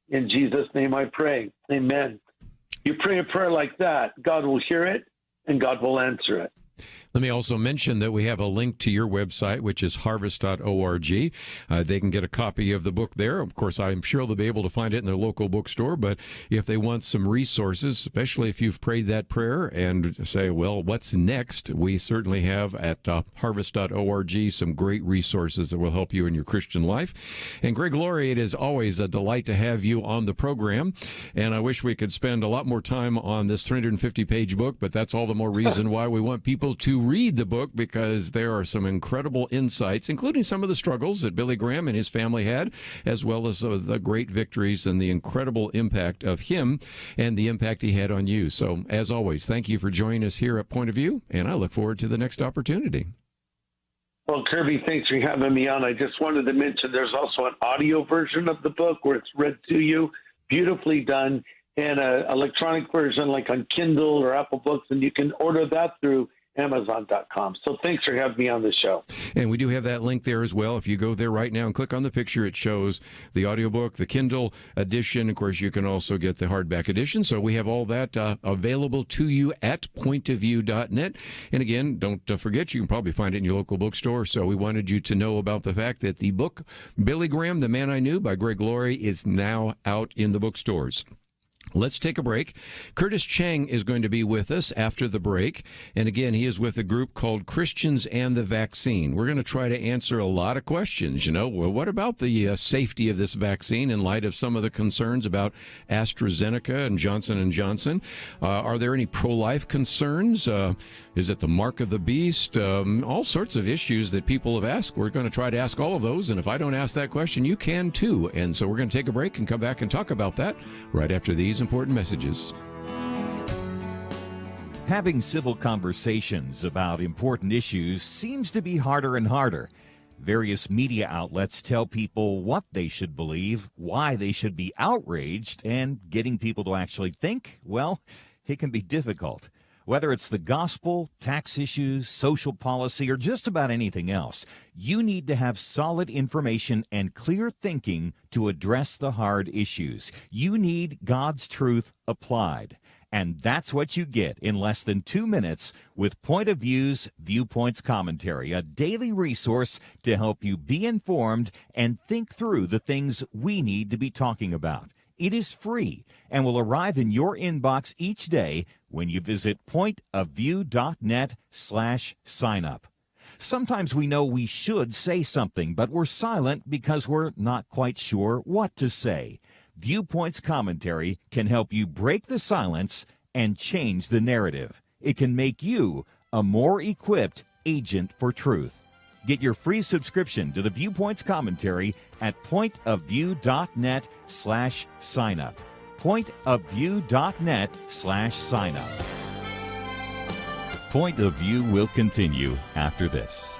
In Jesus' name I pray. Amen. You pray a prayer like that, God will hear it, and God will answer it. Let me also mention that we have a link to your website, which is harvest.org. They can get a copy of the book there. Of course, I'm sure they'll be able to find it in their local bookstore, but if they want some resources, especially if you've prayed that prayer and say, well, what's next? We certainly have at harvest.org some great resources that will help you in your Christian life. And Greg Laurie, it is always a delight to have you on the program, and I wish we could spend a lot more time on this 350-page book, but that's all the more reason why we want people to read the book, because there are some incredible insights, including some of the struggles that Billy Graham and his family had, as well as the great victories and the incredible impact of him and the impact he had on you. So, as always, thank you for joining us here at Point of View, and I look forward to the next opportunity. Well, Kerby, thanks for having me on. I just wanted to mention there's also an audio version of the book where it's read to you, beautifully done, and an electronic version like on Kindle or Apple Books, and you can order that through Amazon.com. So thanks for having me on the show. And we do have that link there as well. If you go there right now and click on the picture, it shows the audiobook, the Kindle edition. Of course, you can also get the hardback edition. So we have all that available to you at pointofview.net. And again, don't forget, you can probably find it in your local bookstore. So we wanted you to know about the fact that the book, Billy Graham, The Man I Knew by Greg Laurie, is now out in the bookstores. Let's take a break. Curtis Chang is going to be with us after the break. And again, he is with a group called Christians and the Vaccine. We're going to try to answer a lot of questions. You know, well, what about the safety of this vaccine in light of some of the concerns about AstraZeneca and Johnson & Johnson? Are there any pro-life concerns? Is it the mark of the beast? All sorts of issues that people have asked. We're going to try to ask all of those. And if I don't ask that question, you can too. And so we're going to take a break and come back and talk about that right after these important messages. Having civil conversations about important issues seems to be harder and harder. Various media outlets tell people what they should believe, why they should be outraged, and getting people to actually think, well, it can be difficult. Whether it's the gospel, tax issues, social policy, or just about anything else, you need to have solid information and clear thinking to address the hard issues. You need God's truth applied. And that's what you get in less than 2 minutes with Point of View's Viewpoints Commentary, a daily resource to help you be informed and think through the things we need to be talking about. It is free and will arrive in your inbox each day when you visit pointofview.net/signup. Sometimes we know we should say something, but we're silent because we're not quite sure what to say. Viewpoints Commentary can help you break the silence and change the narrative. It can make you a more equipped agent for truth. Get your free subscription to the Viewpoints Commentary at pointofview.net/signup. pointofview.net/sign-up. Point of View will continue after this.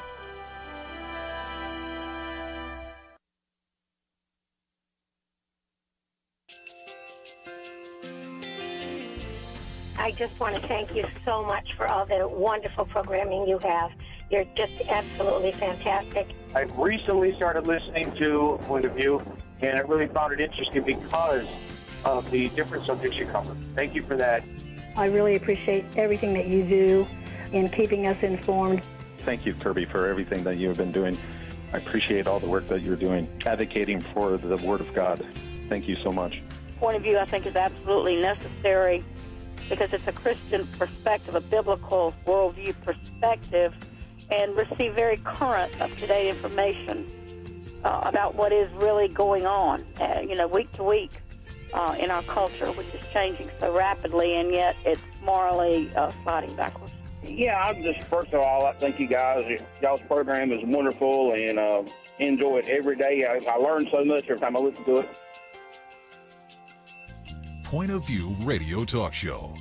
I just want to thank you so much for all the wonderful programming you have. You're just absolutely fantastic. I recently started listening to Point of View, and I really found it interesting because of the different subjects you cover. Thank you for that. I really appreciate everything that you do in keeping us informed. Thank you, Kerby, for everything that you have been doing. I appreciate all the work that you're doing, advocating for the Word of God. Thank you so much. Point of View, I think, is absolutely necessary because it's a Christian perspective, a biblical worldview perspective, and receive very current, up-to-date information about what is really going on, week to week in our culture, which is changing so rapidly, and yet it's morally sliding backwards. Yeah, I'm just, first of all, I thank you guys. Y'all's program is wonderful, and enjoy it every day. I learn so much every time I listen to it. Point of View Radio Talk Show.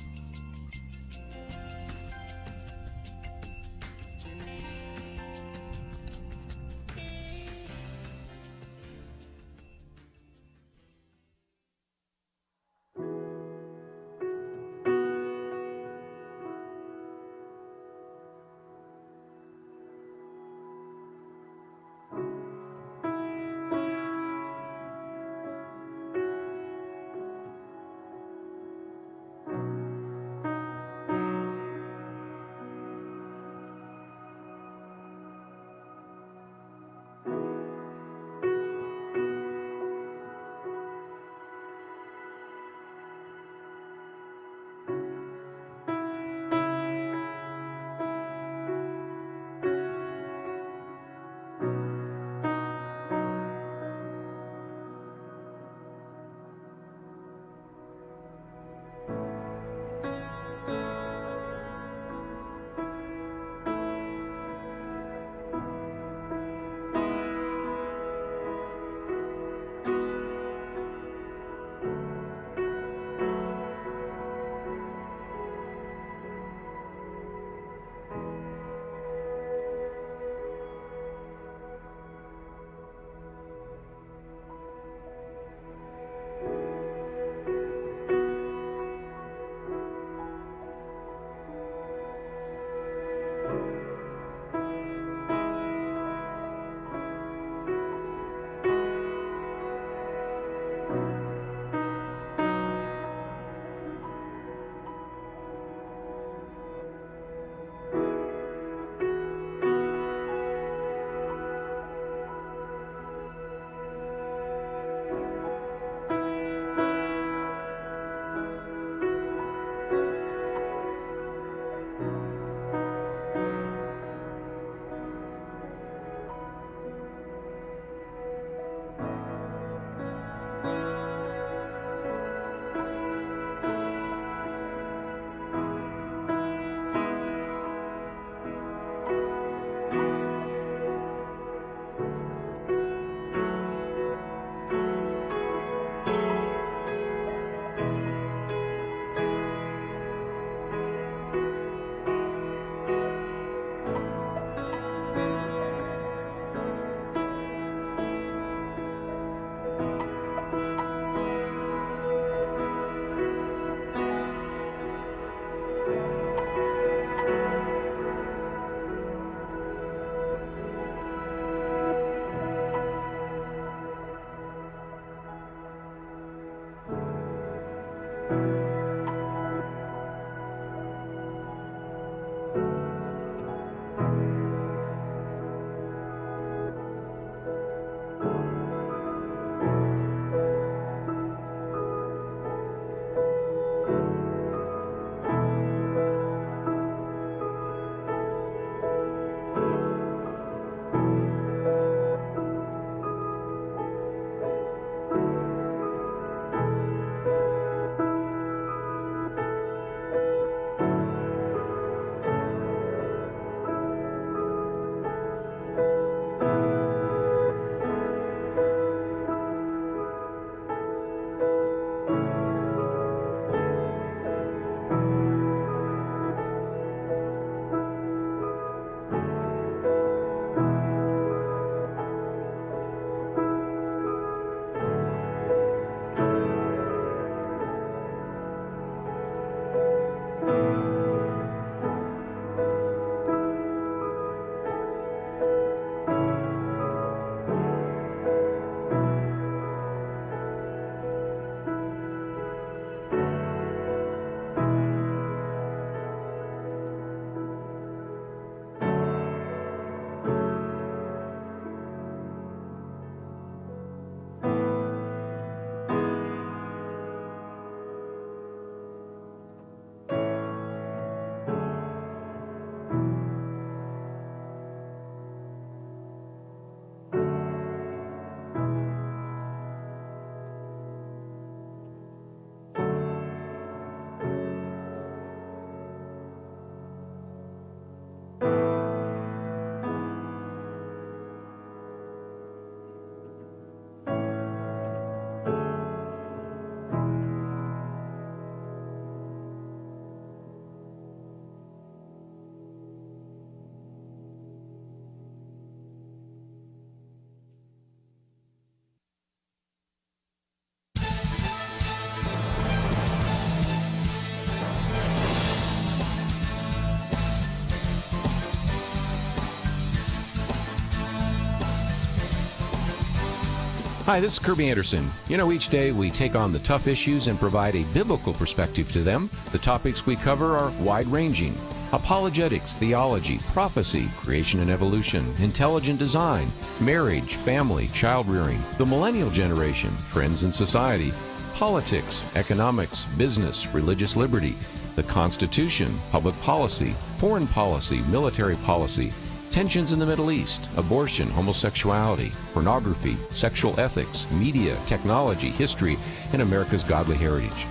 Hi, this is Kerby Anderson. You know, each day we take on the tough issues and provide a biblical perspective to them. The topics we cover are wide-ranging: apologetics, theology, prophecy, creation and evolution, intelligent design, marriage, family, child-rearing, the millennial generation, trends in society, politics, economics, business, religious liberty, the Constitution, public policy, foreign policy, military policy, tensions in the Middle East, abortion, homosexuality, pornography, sexual ethics, media, technology, history, and America's godly heritage.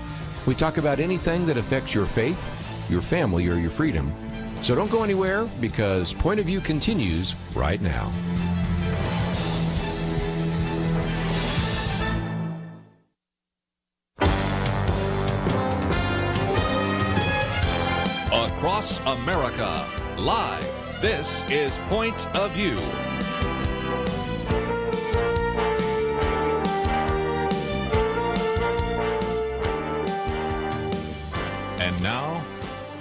We talk about anything that affects your faith, your family, or your freedom. So don't go anywhere, because Point of View continues right now. Across America, live. This is Point of View. And now,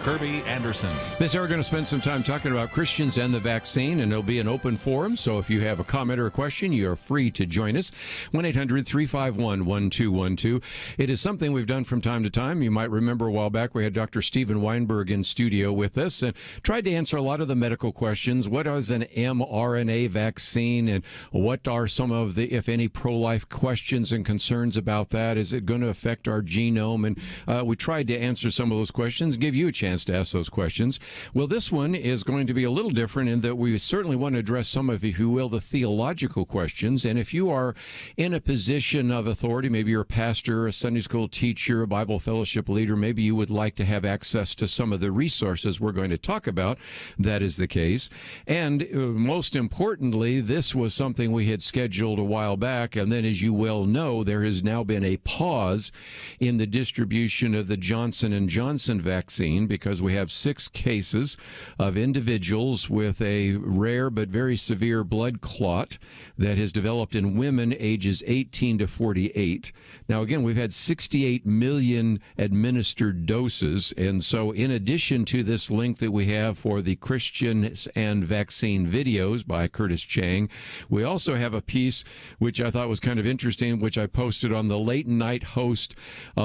Kerby Anderson. This hour, we're going to spend some time talking about Christians and the vaccine, and it'll be an open forum. So if you have a comment or a question, you are free to join us. 1-800-351-1212. It is something we've done from time to time. You might remember a while back we had Dr. Stephen Weinberg in studio with us and tried to answer a lot of the medical questions. What is an mRNA vaccine, and what are some of the, if any, pro-life questions and concerns about that? Is it going to affect our genome? And we tried to answer some of those questions, give you a chance to ask those questions. Well, this one is going to be a little different in that we certainly want to address some of, if you will, the theological questions. And if you are in a position of authority, maybe you're a pastor, a Sunday school teacher, a Bible fellowship leader, maybe you would like to have access to some of the resources we're going to talk about, that is the case. And most importantly, this was something we had scheduled a while back, and then, as you well know, there has now been a pause in the distribution of the Johnson & Johnson vaccine, because we have 6 cases of individuals with a rare but very severe blood clot that has developed in women ages 18 to 48. Now, again, we've had 68 million administered doses, and so in addition to this link that we have for the Christians and vaccine videos by Curtis Chang, we also have a piece which I thought was kind of interesting, which I posted on the late night host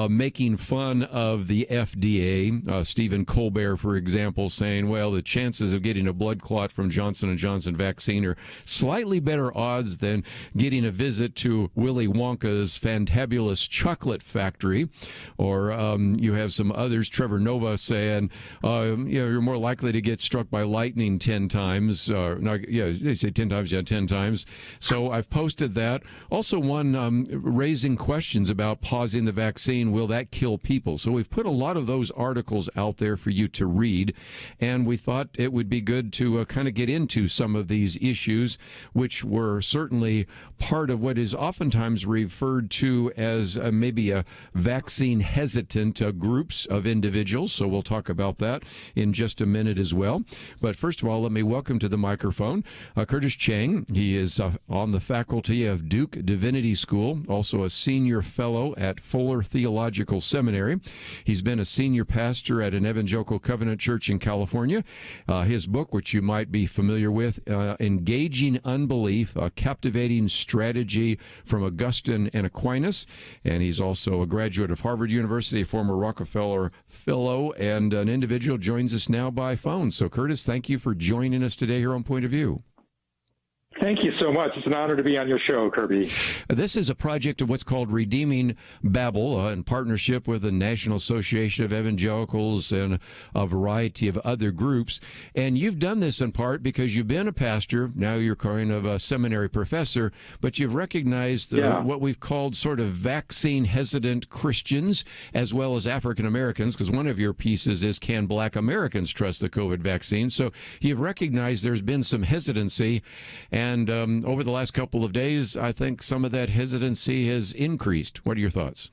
making fun of the FDA, Stephen Colbert, for example, saying, well, the chances of getting a blood clot from Johnson & Johnson vaccine are slightly better odds than getting a visit to Willy Wonka's fantabulous chocolate factory. Or you have some others, Trevor Nova, saying, you're more likely to get struck by lightning 10 times. They say 10 times, 10 times. So I've posted that. Also one raising questions about pausing the vaccine. Will that kill people? So we've put a lot of those articles out there for you to read, and we thought it would be good to kind of get into some of these issues, which were certainly part of what is oftentimes referred to as maybe a vaccine hesitant groups of individuals. So we'll talk about that in just a minute as well. But first of all, let me welcome to the microphone Curtis Chang. He is on the faculty of Duke Divinity School, also a senior fellow at Fuller Theological Seminary. He's been a senior pastor at an evangelical covenant church in California. His book, which you might be familiar with, Engaging Unbelief, a Captivating Strategy from Augustine and Aquinas. And he's also a graduate of Harvard University, a former Rockefeller Fellow, and an individual joins us now by phone. So, Curtis, thank you for joining us today here on Point of View. Thank you so much. It's an honor to be on your show, Kerby. This is a project of what's called Redeeming Babel in partnership with the National Association of Evangelicals and a variety of other groups. And you've done this in part because you've been a pastor, now you're kind of a seminary professor, but you've recognized what we've called sort of vaccine-hesitant Christians as well as African Americans, because one of your pieces is, can Black Americans trust the COVID vaccine? So you've recognized there's been some hesitancy, and over the last couple of days, I think some of that hesitancy has increased. What are your thoughts?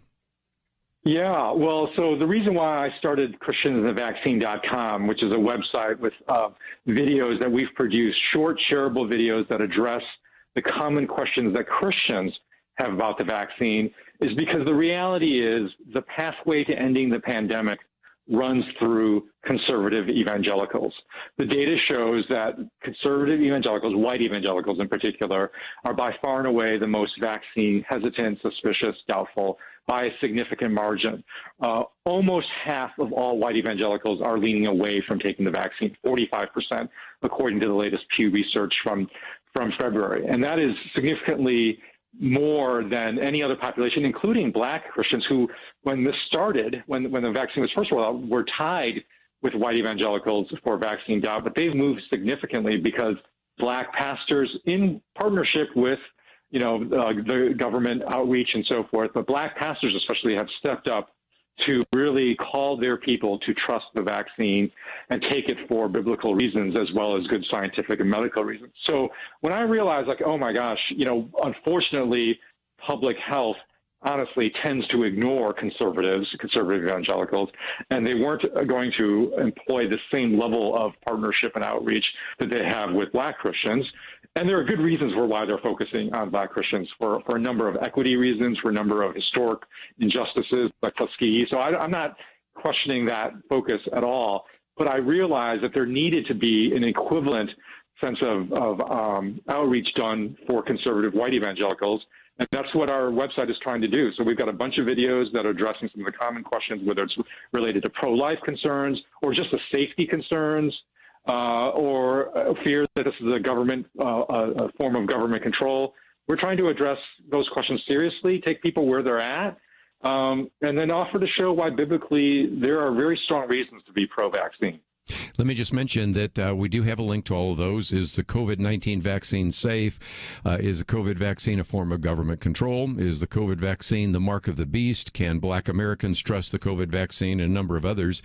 Yeah, well, so the reason why I started ChristiansandTheVaccine.com, which is a website with videos that we've produced, short, shareable videos that address the common questions that Christians have about the vaccine, is because the reality is the pathway to ending the pandemic runs through conservative evangelicals. The data shows that conservative evangelicals, white evangelicals in particular, are by far and away the most vaccine hesitant, suspicious, doubtful by a significant margin. Almost half of all white evangelicals are leaning away from taking the vaccine, 45%, according to the latest Pew research from February. And that is significantly more than any other population, including Black Christians who, when this started, when the vaccine was first rolled out, were tied with white evangelicals for vaccine doubt, but they've moved significantly because Black pastors, in partnership with the government outreach and so forth, but Black pastors especially have stepped up to really call their people to trust the vaccine and take it for biblical reasons as well as good scientific and medical reasons. So when I realized, like, oh my gosh, unfortunately, public health honestly tends to ignore conservative evangelicals, and they weren't going to employ the same level of partnership and outreach that they have with Black Christians. And there are good reasons for why they're focusing on Black Christians for a number of equity reasons, for a number of historic injustices like Tuskegee. So I'm not questioning that focus at all, but I realized that there needed to be an equivalent sense of outreach done for conservative white evangelicals. And that's what our website is trying to do. So we've got a bunch of videos that are addressing some of the common questions, whether it's related to pro-life concerns or just the safety concerns, or fears that this is a government, a form of government control. We're trying to address those questions seriously, take people where they're at, and then offer to show why biblically there are very strong reasons to be pro-vaccine. Let me just mention that we do have a link to all of those. Is the COVID-19 vaccine safe? Is the COVID vaccine a form of government control? Is the COVID vaccine the mark of the beast? Can Black Americans trust the COVID vaccine? And a number of others.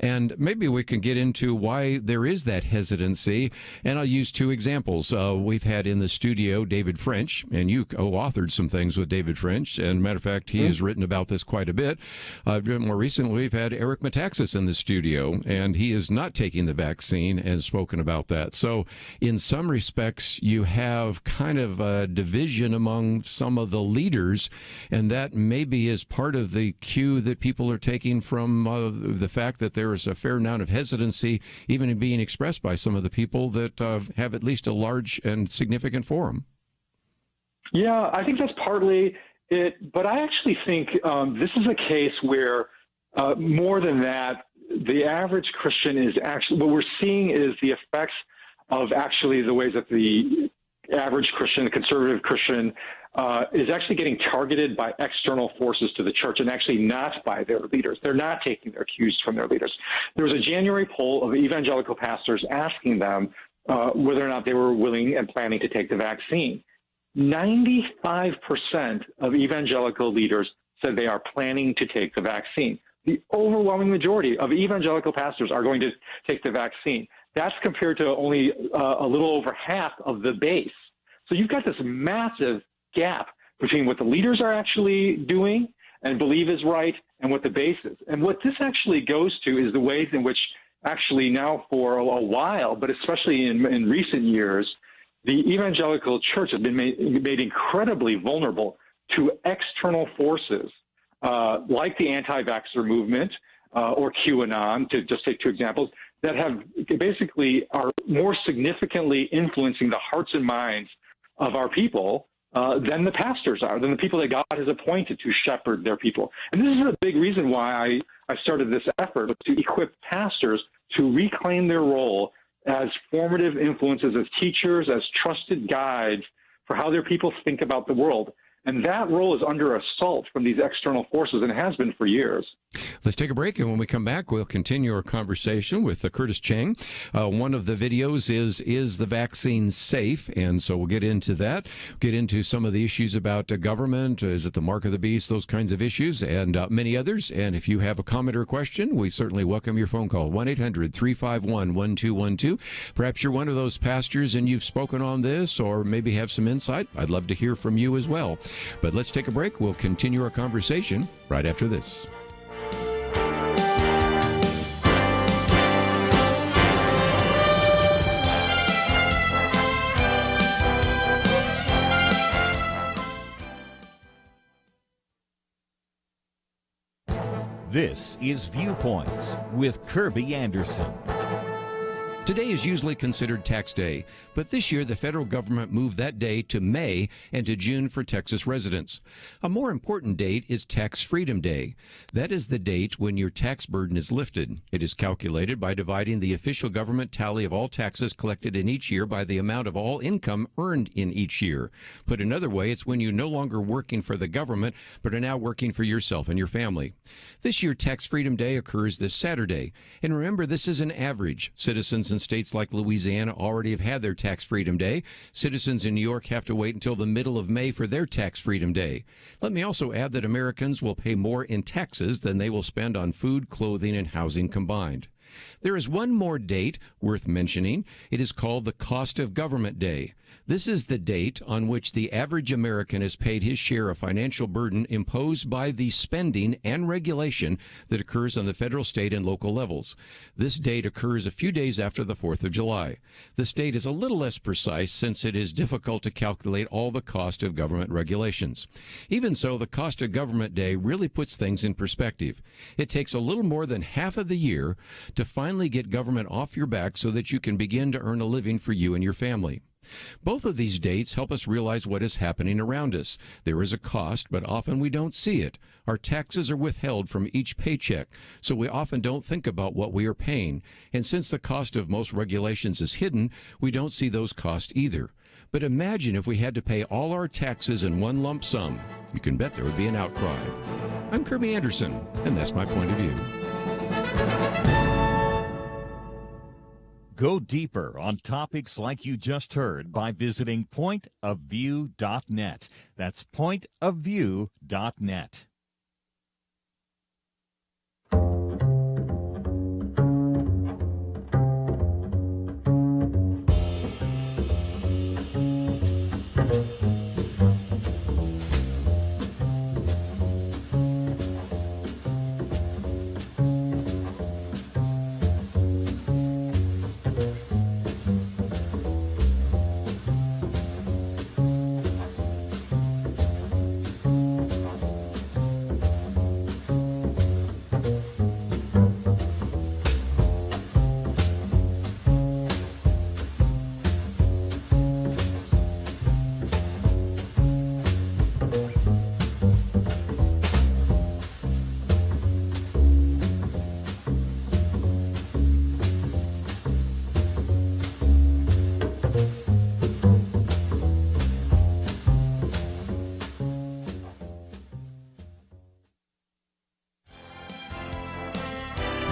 And maybe we can get into why there is that hesitancy. And I'll use two examples. We've had in the studio David French, and you co-authored some things with David French. And matter of fact, he has written about this quite a bit. More recently, we've had Eric Metaxas in the studio, and he is not taking the vaccine and spoken about that. So in some respects, you have kind of a division among some of the leaders, and that maybe is part of the cue that people are taking from the fact that there is a fair amount of hesitancy even in being expressed by some of the people that have at least a large and significant forum. Yeah, I think that's partly it, but I actually think this is a case where more than that, the average Christian is actually, what we're seeing is the effects of actually the ways that the average Christian, the conservative Christian, is actually getting targeted by external forces to the church and actually not by their leaders. They're not taking their cues from their leaders. There was a January poll of evangelical pastors asking them whether or not they were willing and planning to take the vaccine. 95% of evangelical leaders said they are planning to take the vaccine. The overwhelming majority of evangelical pastors are going to take the vaccine. That's compared to only a little over half of the base. So you've got this massive gap between what the leaders are actually doing and believe is right and what the base is. And what this actually goes to is the ways in which actually now for a while, but especially in recent years, the evangelical church has been made incredibly vulnerable to external forces like the anti-vaxxer movement or QAnon, to just take two examples, that have basically are more significantly influencing the hearts and minds of our people than the pastors are, than the people that God has appointed to shepherd their people. And this is a big reason why I started this effort to equip pastors to reclaim their role as formative influences, as teachers, as trusted guides for how their people think about the world. And that role is under assault from these external forces, and has been for years. Let's take a break, and when we come back, we'll continue our conversation with Curtis Chang. One of the videos is the vaccine safe? And so we'll get into that, get into some of the issues about government, is it the mark of the beast, those kinds of issues, and many others. And if you have a comment or a question, we certainly welcome your phone call, 1-800-351-1212. Perhaps you're one of those pastors and you've spoken on this, or maybe have some insight. I'd love to hear from you as well. But let's take a break. We'll continue our conversation right after this. This is Viewpoints with Kerby Anderson. Today is usually considered tax day, but this year the federal government moved that day to May and to June for Texas residents. A more important date is Tax Freedom Day. That is the date when your tax burden is lifted. It is calculated by dividing the official government tally of all taxes collected in each year by the amount of all income earned in each year. Put another way, it's when you're no longer working for the government, but are now working for yourself and your family. This year, Tax Freedom Day occurs this Saturday. And remember, this is an average. Citizens in states like Louisiana already have had their Tax Freedom Day. Citizens in New York have to wait until the middle of May for their Tax Freedom Day. Let me also add that Americans will pay more in taxes than they will spend on food, clothing, and housing combined. There is one more date worth mentioning. It is called the Cost of Government Day. This is the date on which the average American is paid his share of financial burden imposed by the spending and regulation that occurs on the federal, state, and local levels. This date occurs a few days after the 4th of July. This date is a little less precise since it is difficult to calculate all the cost of government regulations. Even so, the Cost of Government Day really puts things in perspective. It takes a little more than half of the year to finally get government off your back so that you can begin to earn a living for you and your family. Both of these dates help us realize what is happening around us. There is a cost, but often we don't see it. Our taxes are withheld from each paycheck, so we often don't think about what we are paying. And since the cost of most regulations is hidden, we don't see those costs either. But imagine if we had to pay all our taxes in one lump sum. You can bet there would be an outcry. I'm Kerby Anderson, and that's my point of view. Go deeper on topics like you just heard by visiting pointofview.net. That's pointofview.net.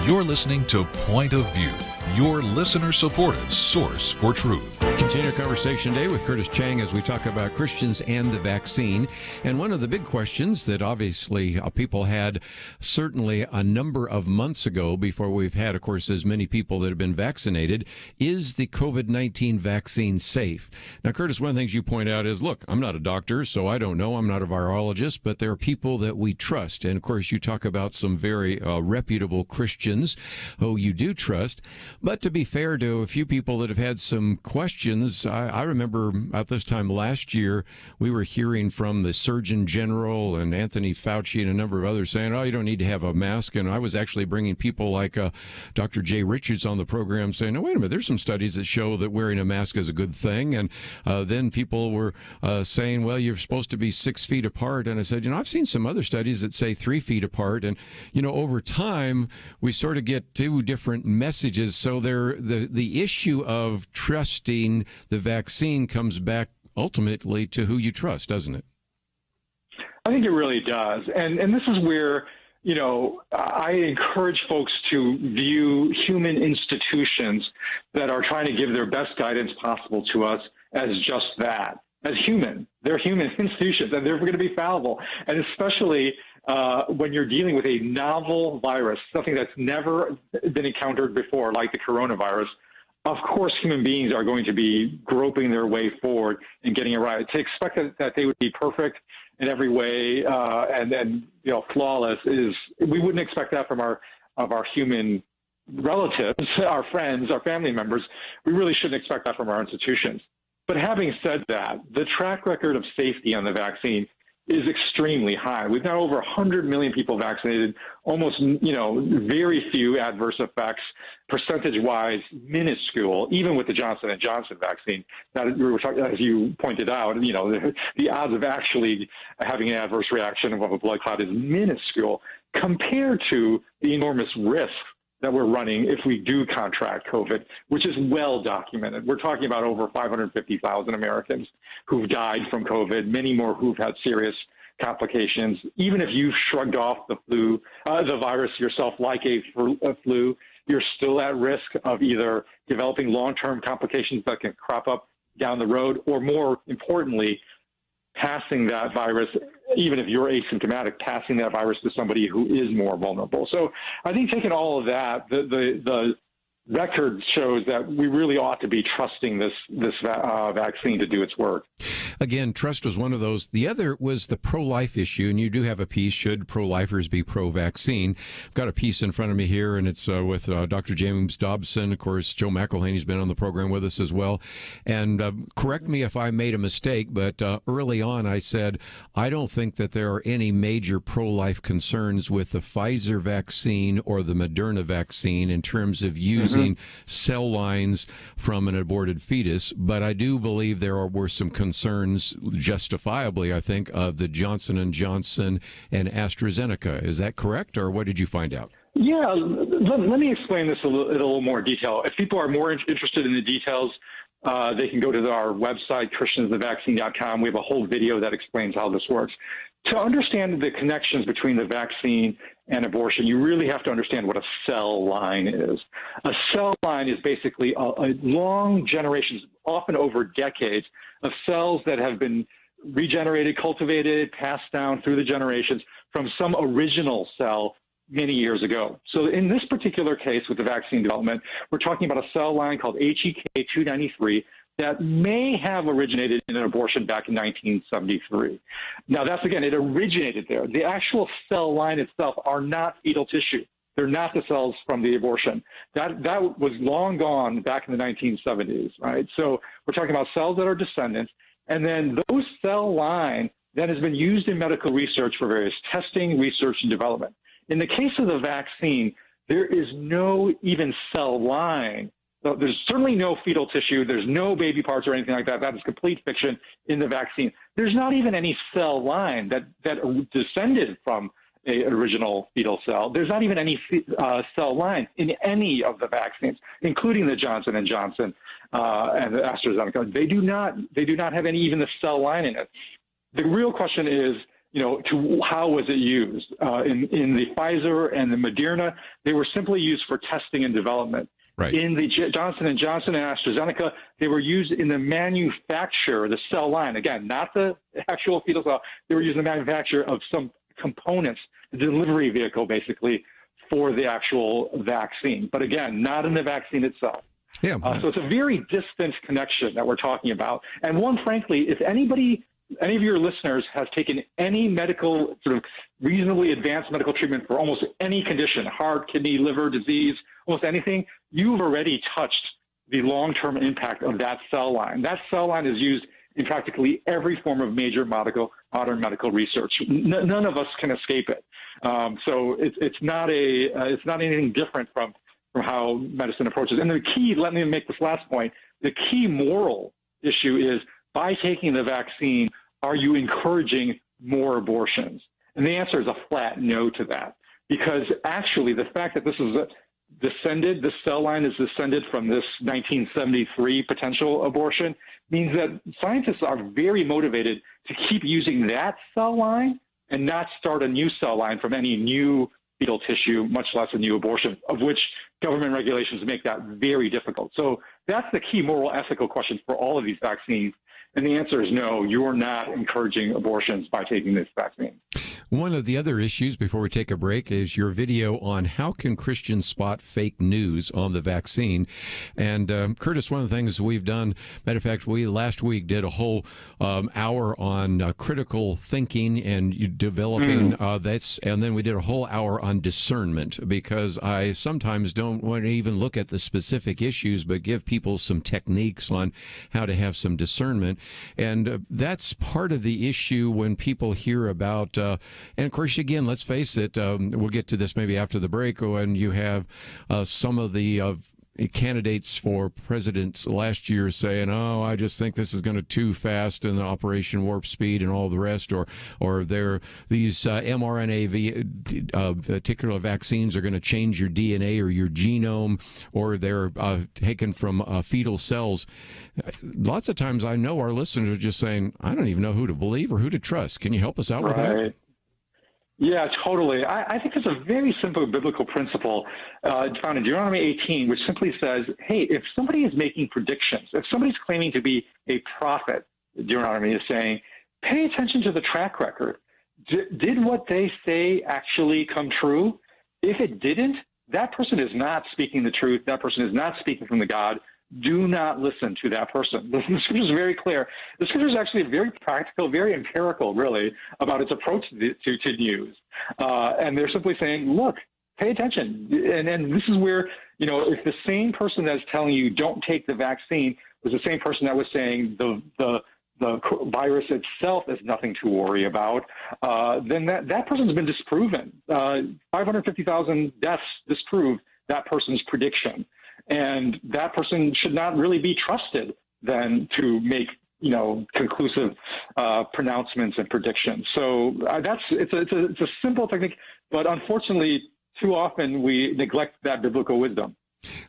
You're listening to Point of View, your listener-supported source for truth. Continue our conversation today with Curtis Chang as we talk about Christians and the vaccine. And one of the big questions that obviously people had certainly a number of months ago before we've had, of course, as many people that have been vaccinated, is the COVID-19 vaccine safe? Now, Curtis, one of the things you point out is, look, I'm not a doctor, so I don't know. I'm not a virologist, but there are people that we trust. And, of course, you talk about some very reputable Christians who you do trust. But to be fair to a few people that have had some questions, I remember at this time last year, we were hearing from the Surgeon General and Anthony Fauci and a number of others saying, oh, you don't need to have a mask. And I was actually bringing people like Dr. Jay Richards on the program saying, no, wait a minute, there's some studies that show that wearing a mask is a good thing. And then people were saying, well, you're supposed to be 6 feet apart. And I said, I've seen some other studies that say 3 feet apart. And, over time, we sort of get two different messages. So the issue of trusting the vaccine comes back ultimately to who you trust, doesn't it? I think it really does. And this is where, I encourage folks to view human institutions that are trying to give their best guidance possible to us as just that, as human. They're human institutions, and they're going to be fallible. And especially when you're dealing with a novel virus, something that's never been encountered before, like the coronavirus, of course, human beings are going to be groping their way forward and getting it right. To expect that they would be perfect in every way and flawless we wouldn't expect that from our human relatives, our friends, our family members. We really shouldn't expect that from our institutions. But having said that, the track record of safety on the vaccine is extremely high. We've got over 100 million people vaccinated, almost, very few adverse effects, percentage-wise minuscule, even with the Johnson & Johnson vaccine. That we were talking, as you pointed out, the odds of actually having an adverse reaction of a blood clot is minuscule compared to the enormous risk that we're running if we do contract COVID, which is well documented. We're talking about over 550,000 Americans who've died from COVID, many more who've had serious complications. Even if you've shrugged off the virus yourself like a flu, you're still at risk of either developing long-term complications that can crop up down the road, or more importantly, passing that virus, even if you're asymptomatic, passing that virus to somebody who is more vulnerable. So I think taking all of that, the record shows that we really ought to be trusting this vaccine to do its work. Again, trust was one of those. The other was the pro-life issue, and you do have a piece, should pro-lifers be pro-vaccine? I've got a piece in front of me here, and it's with Dr. James Dobson. Of course, Joe McElhaney's been on the program with us as well. And correct me if I made a mistake, but early on I said, I don't think that there are any major pro-life concerns with the Pfizer vaccine or the Moderna vaccine in terms of using cell lines from an aborted fetus, but I do believe there were some concerns, justifiably, I think, of the Johnson & Johnson and AstraZeneca. Is that correct, or what did you find out? Yeah, let me explain this in a little more detail. If people are more interested in the details, they can go to our website, ChristiansTheVaccine.com. We have a whole video that explains how this works. To understand the connections between the vaccine and abortion, you really have to understand what a cell line is. A cell line is basically a long generations, often over decades, of cells that have been regenerated, cultivated, passed down through the generations from some original cell many years ago. So in this particular case with the vaccine development, we're talking about a cell line called HEK293 that may have originated in an abortion back in 1973. Now, that's, again, it originated there. The actual cell line itself are not fetal tissue. They're not the cells from the abortion. That was long gone back in the 1970s, right? So we're talking about cells that are descendants, and then those cell line that has been used in medical research for various testing, research, and development. In the case of the vaccine, there is no even cell line. So there's certainly no fetal tissue. There's no baby parts or anything like that. That is complete fiction in the vaccine. There's not even any cell line that descended from an original fetal cell. There's not even any cell line in any of the vaccines, including the Johnson & Johnson and the AstraZeneca. They do not have even the cell line in it. The real question is, how was it used? In the Pfizer and the Moderna, they were simply used for testing and development. Right. In the Johnson & Johnson and AstraZeneca, they were used in the manufacture, the cell line. Again, not the actual fetal cell. They were used in the manufacture of some components, the delivery vehicle, basically, for the actual vaccine. But again, not in the vaccine itself. Yeah. So it's a very distant connection that we're talking about. And one, frankly, if any of your listeners has taken any medical, sort of reasonably advanced medical treatment for almost any condition, heart, kidney, liver disease, almost anything, you've already touched the long-term impact of that cell line. That cell line is used in practically every form of major modern medical research. None of us can escape it. So it's not anything different from how medicine approaches. And the key, let me make this last point, the key moral issue is, by taking the vaccine, are you encouraging more abortions? And the answer is a flat no to that. Because actually, the fact that this is this cell line is descended from this 1973 potential abortion, means that scientists are very motivated to keep using that cell line and not start a new cell line from any new fetal tissue, much less a new abortion, of which government regulations make that very difficult. So that's the key moral ethical question for all of these vaccines. And the answer is no, you are not encouraging abortions by taking this vaccine. One of the other issues before we take a break is your video on how can Christians spot fake news on the vaccine. And Curtis, one of the things we've done, matter of fact, we last week did a whole hour on critical thinking and developing that's, and then we did a whole hour on discernment, because I sometimes don't want to even look at the specific issues, but give people some techniques on how to have some discernment. And that's part of the issue when people hear about, and of course, again, let's face it, we'll get to this maybe after the break, when you have some of the candidates for presidents last year saying, "Oh, I just think this is going to too fast in Operation Warp Speed and all the rest," or these mRNA particular vaccines are going to change your DNA or your genome, or they're taken from fetal cells. Lots of times, I know our listeners are just saying, "I don't even know who to believe or who to trust." Can you help us out with that? Yeah, totally. I think there's a very simple biblical principle found in Deuteronomy 18, which simply says, hey, if somebody is making predictions, if somebody's claiming to be a prophet, Deuteronomy is saying, pay attention to the track record. Did what they say actually come true? If it didn't, that person is not speaking the truth. That person is not speaking from the God. Do not listen to that person. The scripture is very clear. The scripture is actually very practical, very empirical, really, about its approach to news. And they're simply saying, look, pay attention. And this is where, if the same person that's telling you don't take the vaccine was the same person that was saying the virus itself is nothing to worry about, then that person's been disproven. 550,000 deaths disprove that person's prediction. And that person should not really be trusted then to make, conclusive pronouncements and predictions. So it's a simple technique, but unfortunately, too often we neglect that biblical wisdom.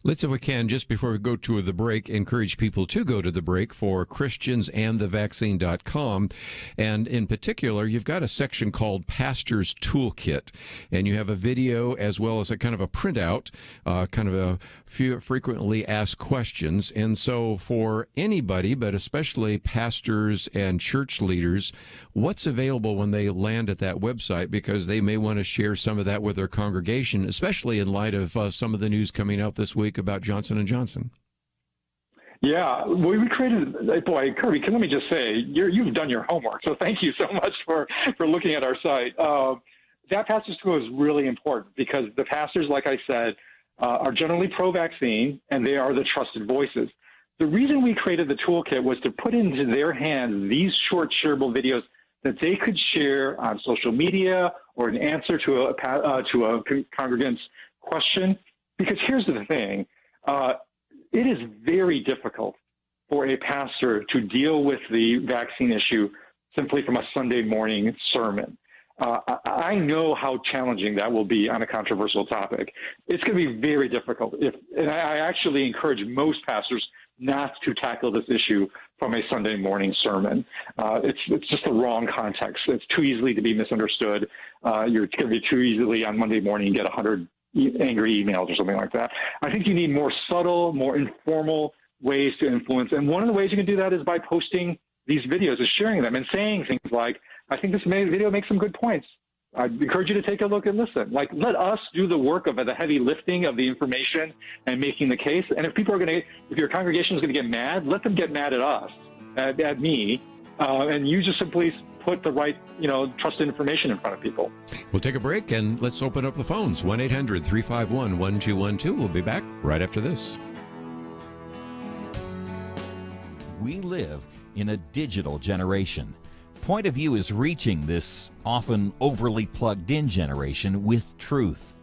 Let's, if we can, just before we go to the break, encourage people to go to the break for ChristiansAndTheVaccine.com. And in particular, you've got a section called Pastor's Toolkit, and you have a video as well as a kind of a printout, kind of a few frequently asked questions. And so for anybody, but especially pastors and church leaders, what's available when they land at that website? Because they may want to share some of that with their congregation, especially in light of some of the news coming out this week about Johnson & Johnson. Yeah, we created, boy, Kerby, let me just say, you've done your homework, so thank you so much for looking at our site. That pastor's tool is really important because the pastors, like I said, are generally pro-vaccine, and they are the trusted voices. The reason we created the toolkit was to put into their hands these short, shareable videos that they could share on social media or an answer to a congregant's question. Because here's the thing, it is very difficult for a pastor to deal with the vaccine issue simply from a Sunday morning sermon. I know how challenging that will be on a controversial topic. It's going to be very difficult. And I actually encourage most pastors not to tackle this issue from a Sunday morning sermon. It's just the wrong context. It's too easily to be misunderstood. You're going to be too easily on Monday morning get 100 angry emails or something like that. I think you need more subtle, more informal ways to influence. And one of the ways you can do that is by posting these videos and sharing them and saying things like, I think this video makes some good points. I encourage you to take a look and listen. Like, let us do the work of the heavy lifting of the information and making the case. And if your congregation is going to get mad, let them get mad at us, at me, and you just simply put the right, trusted information in front of people. We'll take a break and let's open up the phones. 1-800-351-1212. We'll be back right after this. We live in a digital generation. Point of View is reaching this often overly plugged-in generation with truth.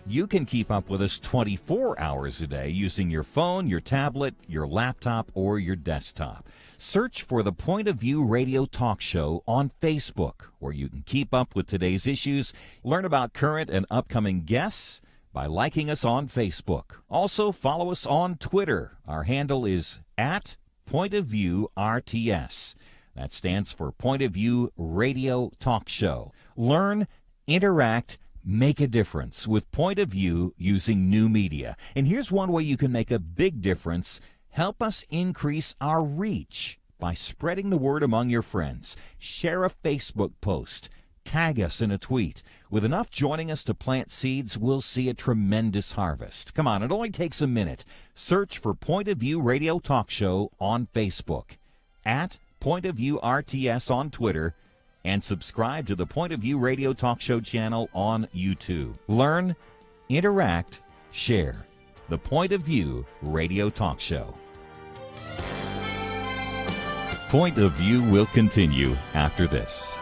You can keep up with us 24 hours a day using your phone, your tablet, your laptop, or your desktop. Search for the Point of View Radio Talk Show on Facebook, where you can keep up with today's issues, learn about current and upcoming guests by liking us on Facebook. Also, follow us on Twitter. Our handle is @PointOfViewRTS. That stands for Point of View Radio Talk Show. Learn, interact, make a difference with Point of View using new media. And here's one way you can make a big difference. Help us increase our reach by spreading the word among your friends. Share a Facebook post. Tag us in a tweet. With enough joining us to plant seeds, we'll see a tremendous harvest. Come on, it only takes a minute. Search for Point of View Radio Talk Show on Facebook, @PointOfViewRTS on Twitter, and subscribe to the Point of View Radio Talk Show channel on YouTube. Learn, interact, share. The Point of View Radio Talk Show. Point of View will continue after this.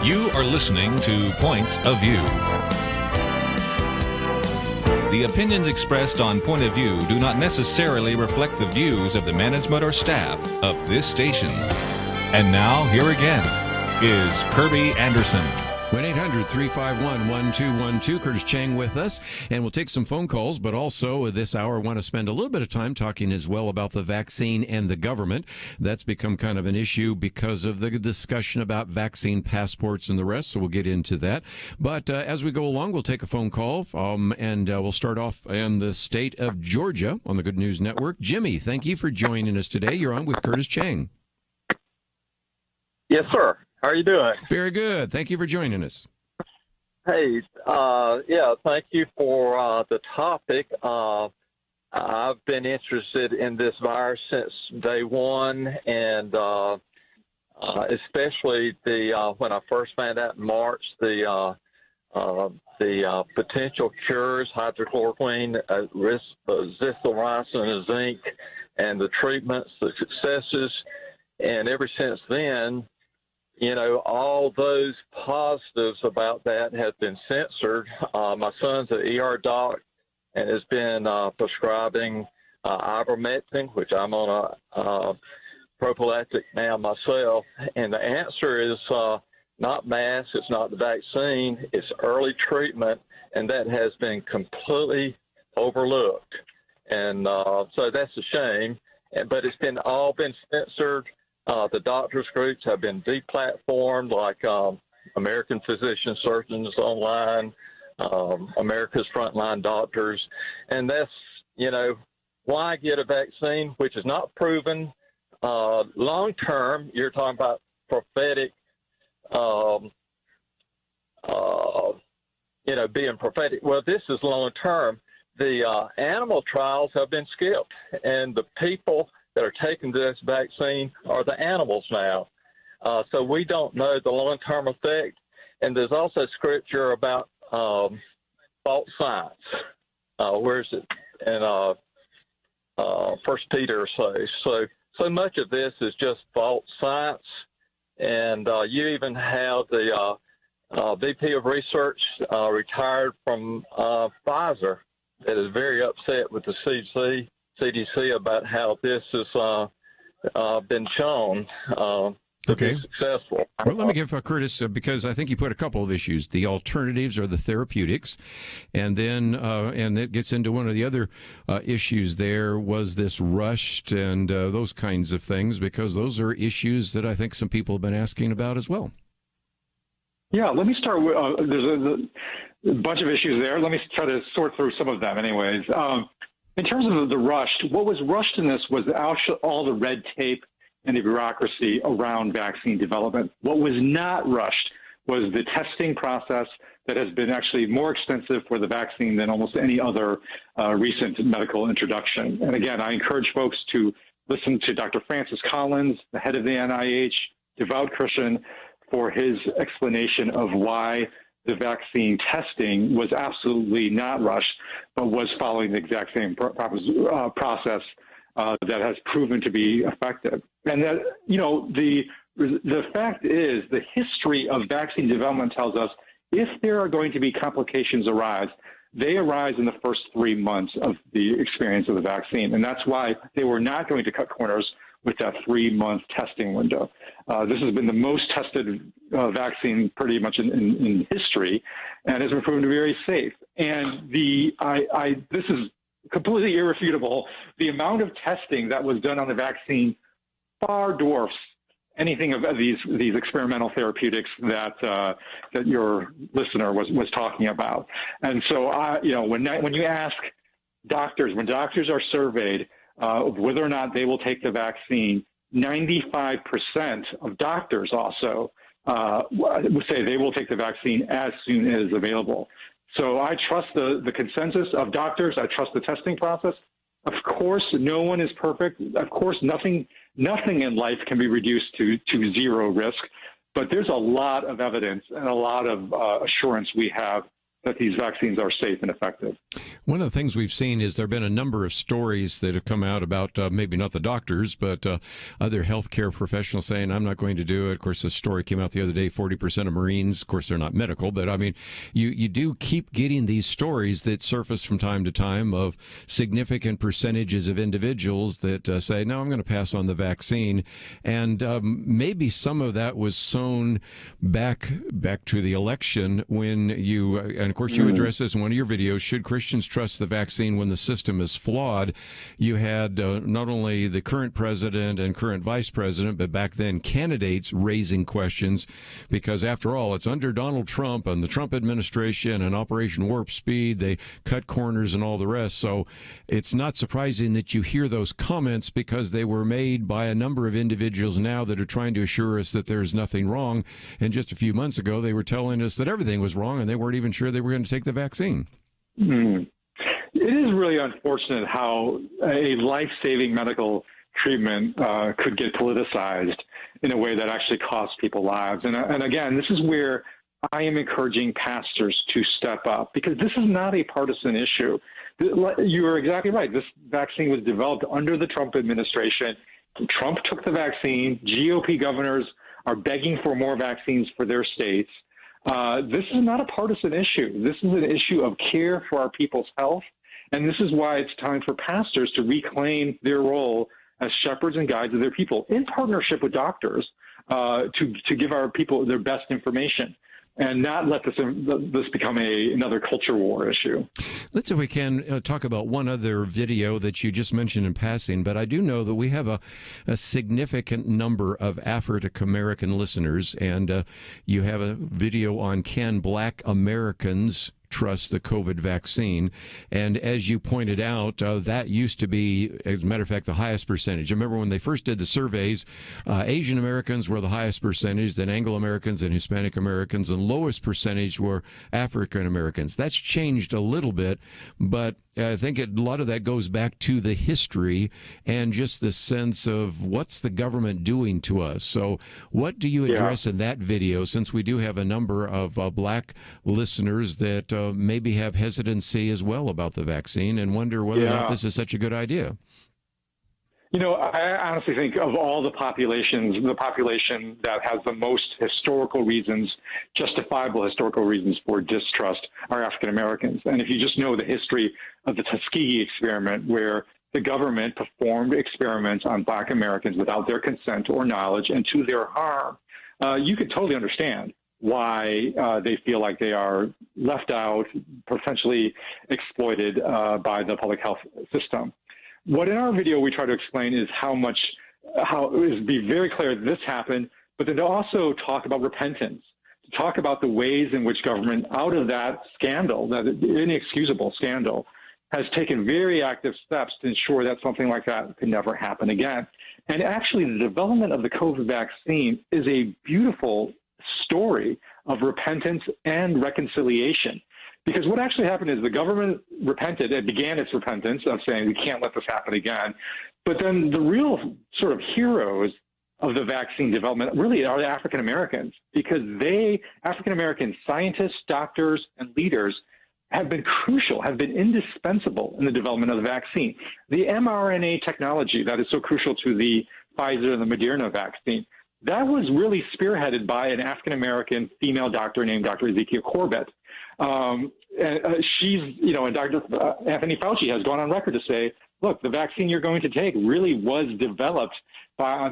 You are listening to Point of View. The opinions expressed on Point of View do not necessarily reflect the views of the management or staff of this station. And now, here again is Kerby Anderson. 1-800-351-1212. Curtis Chang with us, and we'll take some phone calls, but also this hour I want to spend a little bit of time talking as well about the vaccine and the government. That's become kind of an issue because of the discussion about vaccine passports and the rest, so we'll get into that. But as we go along, we'll take a phone call, and we'll start off in the state of Georgia on the Good News Network. Jimmy, thank you for joining us today. You're on with Curtis Chang. Yes, sir. How are you doing? Very good. Thank you for joining us. Hey, thank you for the topic. I've been interested in this virus since day one, and especially when I first found out in March the potential cures, hydrochloroquine, azithromycin, and zinc, and the treatments, the successes, and ever since then, all those positives about that have been censored. My son's an ER doc and has been prescribing ivermectin, which I'm on a prophylactic now myself. And the answer is not masks, it's not the vaccine, it's early treatment, and that has been completely overlooked. And so that's a shame, but it's all been censored. The doctors' groups have been deplatformed, like American Physician Surgeons Online, America's Frontline Doctors. And that's, why get a vaccine, which is not proven. Long term, you're talking about prophetic, being prophetic. Well, this is long term. The animal trials have been skipped, and the people that are taking this vaccine are the animals now. So we don't know the long-term effect. And there's also scripture about false science. Where is it? In 1 Peter says. So much of this is just false science. And you even have the VP of Research retired from Pfizer that is very upset with the CDC about how this has been shown to be successful. Well, let me give Curtis, because I think you put a couple of issues. The alternatives are the therapeutics, and then and it gets into one of the other issues there was this rushed and those kinds of things, because those are issues that I think some people have been asking about as well. Yeah, let me start with, there's a bunch of issues there. Let me try to sort through some of them anyways. In terms of the rushed, what was rushed in this was all the red tape and the bureaucracy around vaccine development. What was not rushed was the testing process that has been actually more extensive for the vaccine than almost any other recent medical introduction. And again, I encourage folks to listen to Dr. Francis Collins, the head of the NIH, devout Christian, for his explanation of why the vaccine testing was absolutely not rushed, but was following the exact same process that has proven to be effective. And that, the fact is, the history of vaccine development tells us if there are going to be complications arise, they arise in the first 3 months of the experience of the vaccine. And that's why they were not going to cut corners with that 3-month testing window. This has been the most tested vaccine pretty much in history, and has been proven to be very safe. And this is completely irrefutable. The amount of testing that was done on the vaccine far dwarfs anything of these experimental therapeutics that your listener was talking about. And so, when you ask doctors, when doctors are surveyed of whether or not they will take the vaccine, 95% of doctors also say they will take the vaccine as soon as available. So I trust the consensus of doctors. I trust the testing process. Of course, no one is perfect. Of course, nothing in life can be reduced to zero risk. But there's a lot of evidence and a lot of assurance we have that these vaccines are safe and effective. One of the things we've seen is there have been a number of stories that have come out about maybe not the doctors, but other healthcare professionals saying, I'm not going to do it. Of course, a story came out the other day, 40% of Marines, of course, they're not medical, but I mean, you do keep getting these stories that surface from time to time of significant percentages of individuals that say, no, I'm going to pass on the vaccine. And maybe some of that was sown back to the election when and of course, you address this in one of your videos. Should Christians trust the vaccine when the system is flawed? You had not only the current president and current vice president, but back then candidates raising questions because, after all, it's under Donald Trump and the Trump administration and Operation Warp Speed. They cut corners and all the rest. So it's not surprising that you hear those comments because they were made by a number of individuals now that are trying to assure us that there's nothing wrong. And just a few months ago, they were telling us that everything was wrong and they weren't even sure they were going to take the vaccine. It is really unfortunate how a life-saving medical treatment could get politicized in a way that actually costs people lives. And again, this is where I am encouraging pastors to step up because this is not a partisan issue. You are exactly right. This vaccine was developed under the Trump administration. Trump took the vaccine. GOP governors are begging for more vaccines for their states. This is not a partisan issue. This is an issue of care for our people's health. And this is why it's time for pastors to reclaim their role as shepherds and guides of their people in partnership with doctors to give our people their best information and not let this become another culture war issue. Let's see if we can talk about one other video that you just mentioned in passing, but I do know that we have a significant number of African-American listeners, and you have a video on Can Black Americans trust the COVID vaccine? And as you pointed out, that used to be, as a matter of fact, the highest percentage. I remember when they first did the surveys, Asian Americans were the highest percentage, then Anglo Americans and Hispanic Americans, and lowest percentage were African Americans. That's changed a little bit, but I think a lot of that goes back to the history and just the sense of what's the government doing to us. So what do you address in that video, since we do have a number of black listeners that maybe have hesitancy as well about the vaccine and wonder whether or not this is such a good idea? You know, I honestly think of all the populations, the population that has the most historical reasons, justifiable historical reasons for distrust are African Americans. And if you just know the history of the Tuskegee experiment, where the government performed experiments on Black Americans without their consent or knowledge and to their harm, you could totally understand why they feel like they are left out, potentially exploited by the public health system. What in our video we try to explain is be very clear that this happened, but then to also talk about repentance, to talk about the ways in which government, out of that scandal, that inexcusable scandal, has taken very active steps to ensure that something like that could never happen again. And actually, the development of the COVID vaccine is a beautiful story of repentance and reconciliation. Because what actually happened is the government repented. It began its repentance of saying we can't let this happen again. But then the real sort of heroes of the vaccine development really are the African Americans, because African American scientists, doctors, and leaders have been crucial, have been indispensable in the development of the vaccine. The mRNA technology that is so crucial to the Pfizer and the Moderna vaccine, that was really spearheaded by an African American female doctor named Dr. Ezekiel Corbett. And Dr. Anthony Fauci has gone on record to say, look, the vaccine you're going to take really was developed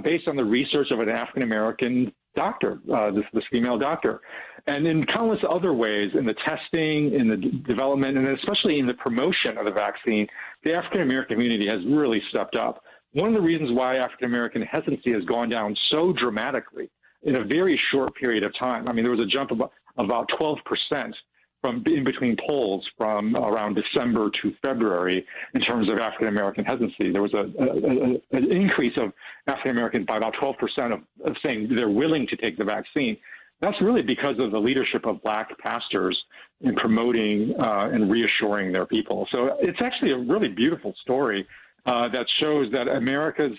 based on the research of an African American doctor, this female doctor. And in countless other ways, in the testing, in the development, and especially in the promotion of the vaccine, the African American community has really stepped up. One of the reasons why African American hesitancy has gone down so dramatically in a very short period of time. I mean, there was a jump of about 12% from in between polls from around December to February in terms of African American hesitancy. There was an increase of African Americans by about 12% of saying they're willing to take the vaccine. That's really because of the leadership of Black pastors in promoting and reassuring their people. So it's actually a really beautiful story that shows that America's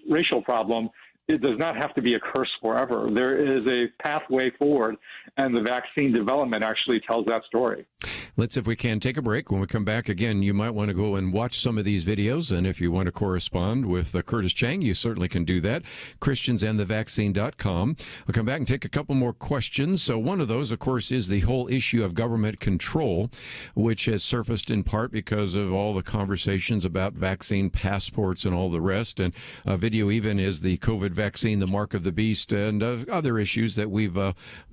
racial problem, it does not have to be a curse forever. There is a pathway forward, and the vaccine development actually tells that story. Let's, if we can, take a break. When we come back again, you might want to go and watch some of these videos, and if you want to correspond with Curtis Chang, you certainly can do that. Christiansandthevaccine.com. I'll come back and take a couple more questions. So one of those, of course, is the whole issue of government control, which has surfaced in part because of all the conversations about vaccine passports and all the rest. And a video even is the COVID vaccine, the mark of the beast, and other issues that we've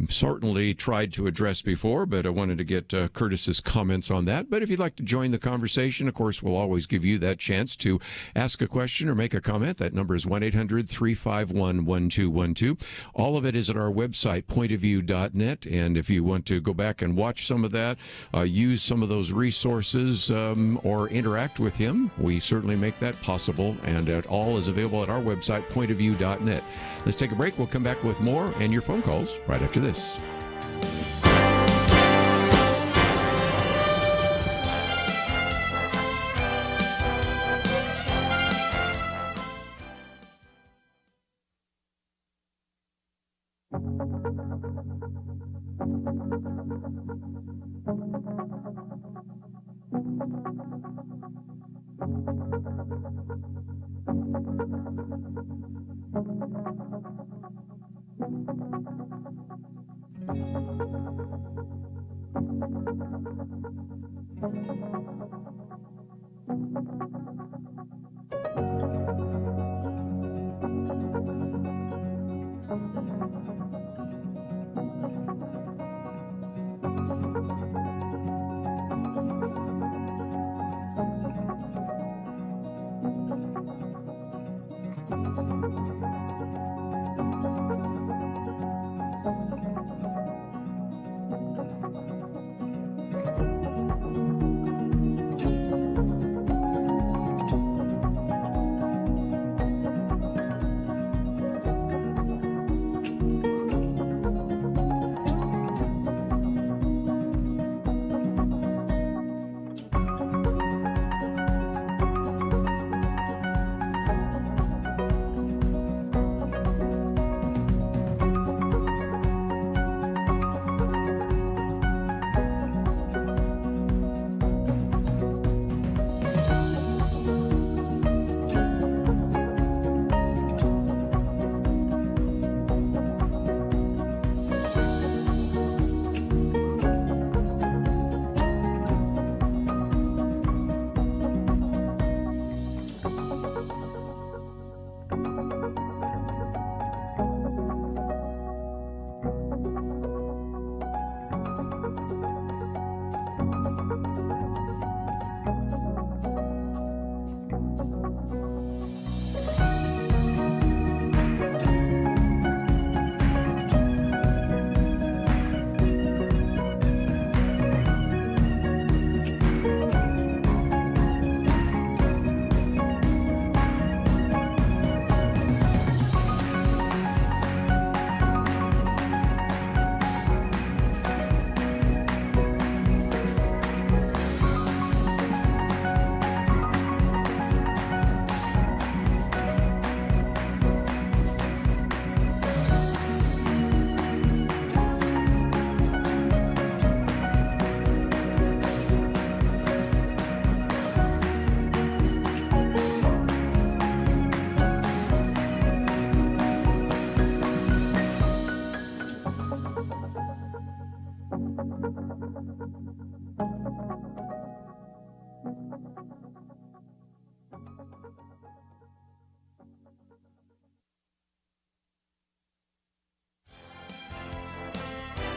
certainly tried to address before, but I wanted to get Curtis's comments on that. But if you'd like to join the conversation, of course, we'll always give you that chance to ask a question or make a comment. That number is 1-800-351-1212. All of it is at our website, pointofview.net, and if you want to go back and watch some of that, use some of those resources, or interact with him, we certainly make that possible, and that all is available at our website, pointofview.net. Let's take a break. We'll come back with more and your phone calls right after this.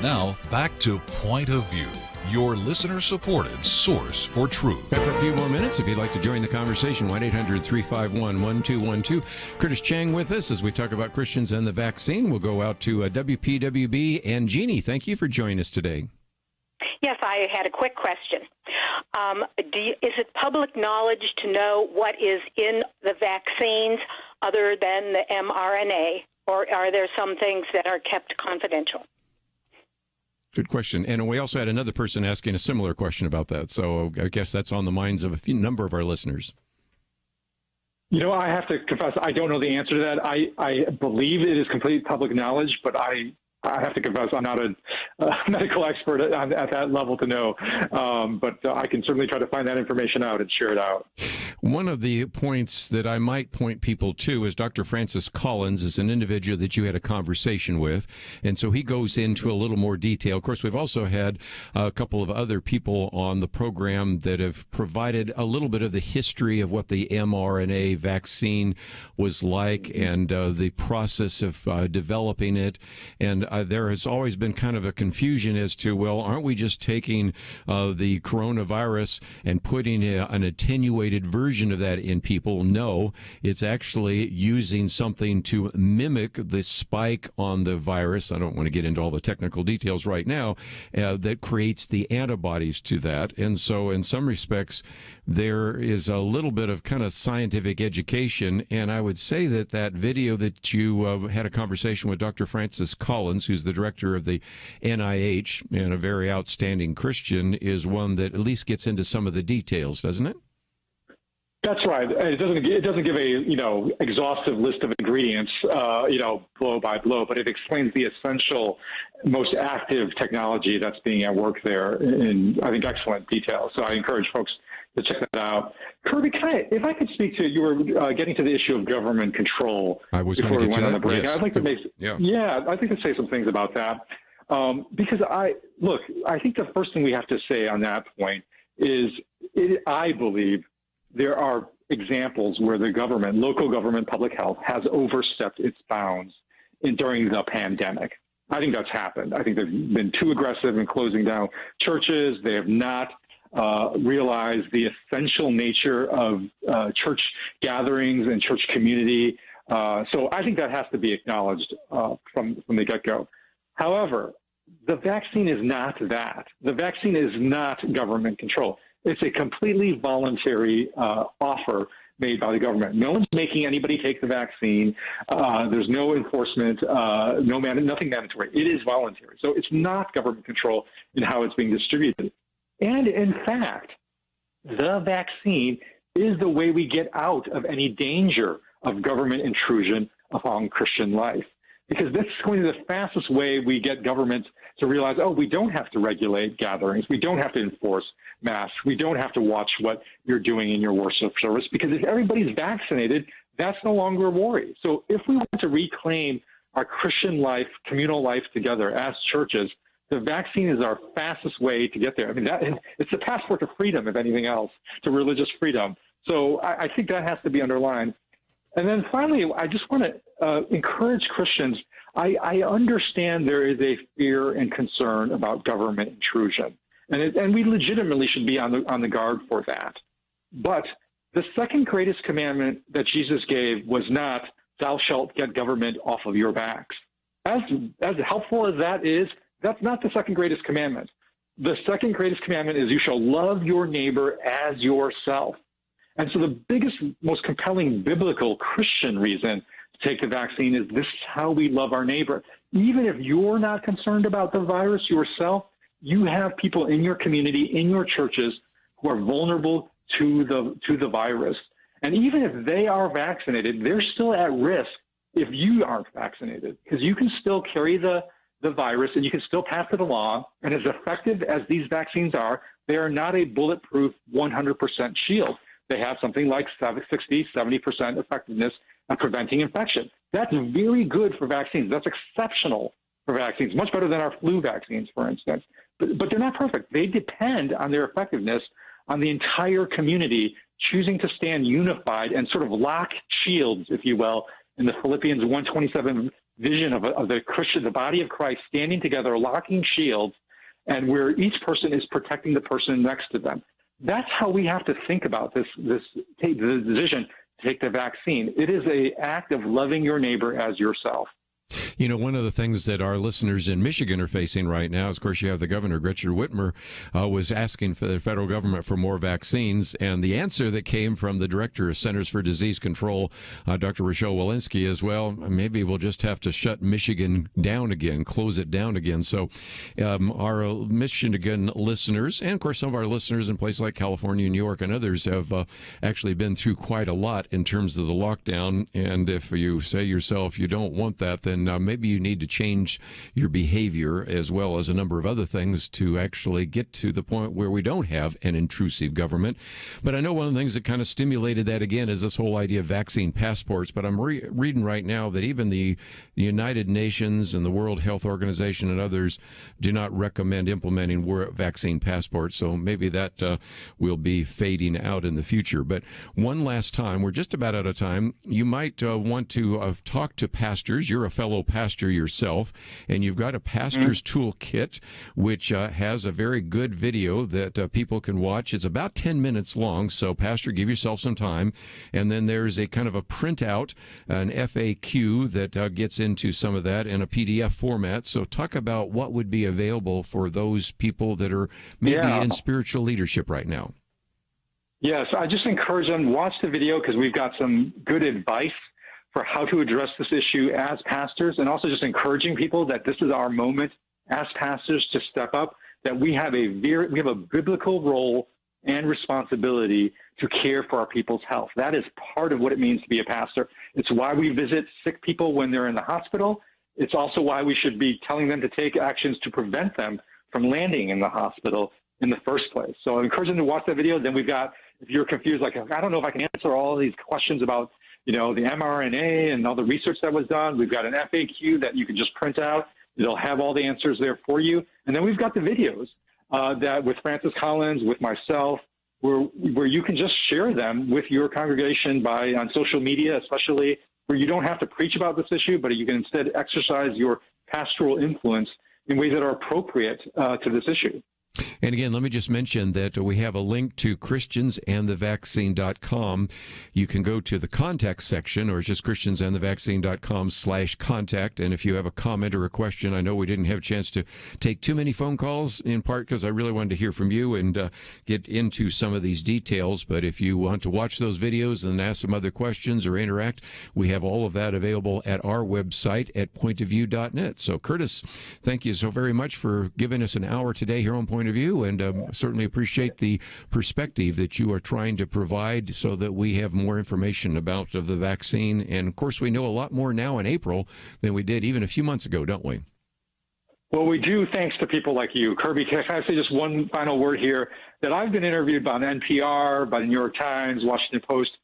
Now, back to Point of View, your listener-supported source for truth. After a few more minutes, if you'd like to join the conversation, 1-800-351-1212. Curtis Chang with us as we talk about Christians and the vaccine. We'll go out to WPWB and Jeannie. Thank you for joining us today. Yes, I had a quick question. Is it public knowledge to know what is in the vaccines other than the mRNA, or are there some things that are kept confidential? Good question. And we also had another person asking a similar question about that. So I guess that's on the minds of a number of our listeners. You know, I have to confess, I don't know the answer to that. I believe it is complete public knowledge, but I have to confess I'm not a medical expert at that level to know. But I can certainly try to find that information out and share it out. One of the points that I might point people to is Dr. Francis Collins is an individual that you had a conversation with, and so he goes into a little more detail. Of course, we've also had a couple of other people on the program that have provided a little bit of the history of what the mRNA vaccine was like and the process of developing it. And there has always been kind of a confusion as to, well, aren't we just taking the coronavirus and putting an attenuated version of that in people? No, it's actually using something to mimic the spike on the virus. I don't want to get into all the technical details right now, that creates the antibodies to that. And so in some respects, there is a little bit of kind of scientific education. And I would say that that video that you had a conversation with Dr. Francis Collins, who's the director of the NIH and a very outstanding Christian, is one that at least gets into some of the details, doesn't it? That's right. It doesn't give a exhaustive list of ingredients, blow by blow, but it explains the essential, most active technology that's being at work there in, I think, excellent detail. So I encourage folks to check that out. Kirby, if I could speak to you, were getting to the issue of government control before we went on the break. Yes. I'd like to I'd like to say some things about that because I think the first thing we have to say on that point is I believe there are examples where the government, local government, public health, has overstepped its bounds during the pandemic. I think that's happened. I think they've been too aggressive in closing down churches. They have not realized the essential nature of church gatherings and church community. So I think that has to be acknowledged from the get-go. However, the vaccine is not that. The vaccine is not government control. It's a completely voluntary offer made by the government. No one's making anybody take the vaccine. There's no enforcement, nothing mandatory. It is voluntary. So it's not government control in how it's being distributed. And in fact, the vaccine is the way we get out of any danger of government intrusion upon Christian life. Because that's going to be the fastest way we get governments to realize, we don't have to regulate gatherings. We don't have to enforce masks. We don't have to watch what you're doing in your worship service, because if everybody's vaccinated, that's no longer a worry. So if we want to reclaim our Christian life, communal life together as churches, the vaccine is our fastest way to get there. I mean, it's the passport to freedom, if anything else, to religious freedom. So I think that has to be underlined. And then finally, I just want to encourage Christians. I understand there is a fear and concern about government intrusion, and we legitimately should be on the guard for that. But the second greatest commandment that Jesus gave was not, "Thou shalt get government off of your backs." As helpful as that is, that's not the second greatest commandment. The second greatest commandment is, "You shall love your neighbor as yourself." And so the biggest, most compelling biblical Christian reason to take the vaccine is this is how we love our neighbor. Even if you're not concerned about the virus yourself, you have people in your community, in your churches, who are vulnerable to the virus. And even if they are vaccinated, they're still at risk if you aren't vaccinated, because you can still carry the virus and you can still pass it along. And as effective as these vaccines are, they are not a bulletproof 100% shield. They have something like 60, 70% effectiveness at preventing infection. That's very good for vaccines. That's exceptional for vaccines, much better than our flu vaccines, for instance. But they're not perfect. They depend on their effectiveness on the entire community choosing to stand unified and sort of lock shields, if you will, in the Philippians 1:27 vision of the Christian, the body of Christ, standing together, locking shields, and where each person is protecting the person next to them. That's how we have to think about the decision to take the vaccine. It is an act of loving your neighbor as yourself. You know, one of the things that our listeners in Michigan are facing right now is, of course, you have the governor, Gretchen Whitmer, was asking for the federal government for more vaccines. And the answer that came from the director of Centers for Disease Control, Dr. Rochelle Walensky, is, well, maybe we'll just have to shut Michigan down again, close it down again. So our Michigan listeners, and, of course, some of our listeners in places like California, New York, and others have actually been through quite a lot in terms of the lockdown. And if you say yourself you don't want that, then maybe you need to change your behavior as well as a number of other things to actually get to the point where we don't have an intrusive government. But I know one of the things that kind of stimulated that again is this whole idea of vaccine passports. But I'm reading right now that even the United Nations and the World Health Organization and others do not recommend implementing vaccine passports. So maybe that will be fading out in the future. But one last time, we're just about out of time. You might want to talk to pastors. You're a fellow pastor yourself, and you've got a pastor's toolkit, which has a very good video that people can watch. It's about 10 minutes long, so pastor, give yourself some time. And then there's a kind of a printout, an FAQ that gets into some of that in a PDF format. So talk about what would be available for those people that are maybe in spiritual leadership right now. Yes, I just encourage them to watch the video because we've got some good advice for how to address this issue as pastors, and also just encouraging people that this is our moment as pastors to step up, that we have a biblical role and responsibility to care for our people's health. That is part of what it means to be a pastor. It's why we visit sick people when they're in the hospital. It's also why we should be telling them to take actions to prevent them from landing in the hospital in the first place. So I encourage them to watch that video. Then we've got, if you're confused, like, I don't know if I can answer all of these questions about, the mRNA and all the research that was done, we've got an FAQ that you can just print out. It'll have all the answers there for you. And then we've got the videos that with Francis Collins, with myself, where you can just share them with your congregation on social media, especially, where you don't have to preach about this issue, but you can instead exercise your pastoral influence in ways that are appropriate to this issue. And again, let me just mention that we have a link to christiansandthevaccine.com. You can go to the contact section, or it's just christiansandthevaccine.com/contact. And if you have a comment or a question, I know we didn't have a chance to take too many phone calls, in part because I really wanted to hear from you and get into some of these details. But if you want to watch those videos and ask some other questions or interact, we have all of that available at our website at pointofview.net. So, Curtis, thank you so very much for giving us an hour today here on Point of View, and certainly appreciate the perspective that you are trying to provide so that we have more information about the vaccine. And of course, we know a lot more now in April than we did even a few months ago, don't we? Well, we do, thanks to people like you. Kerby, can I say just one final word here? That I've been interviewed by NPR, by the New York Times, Washington Post.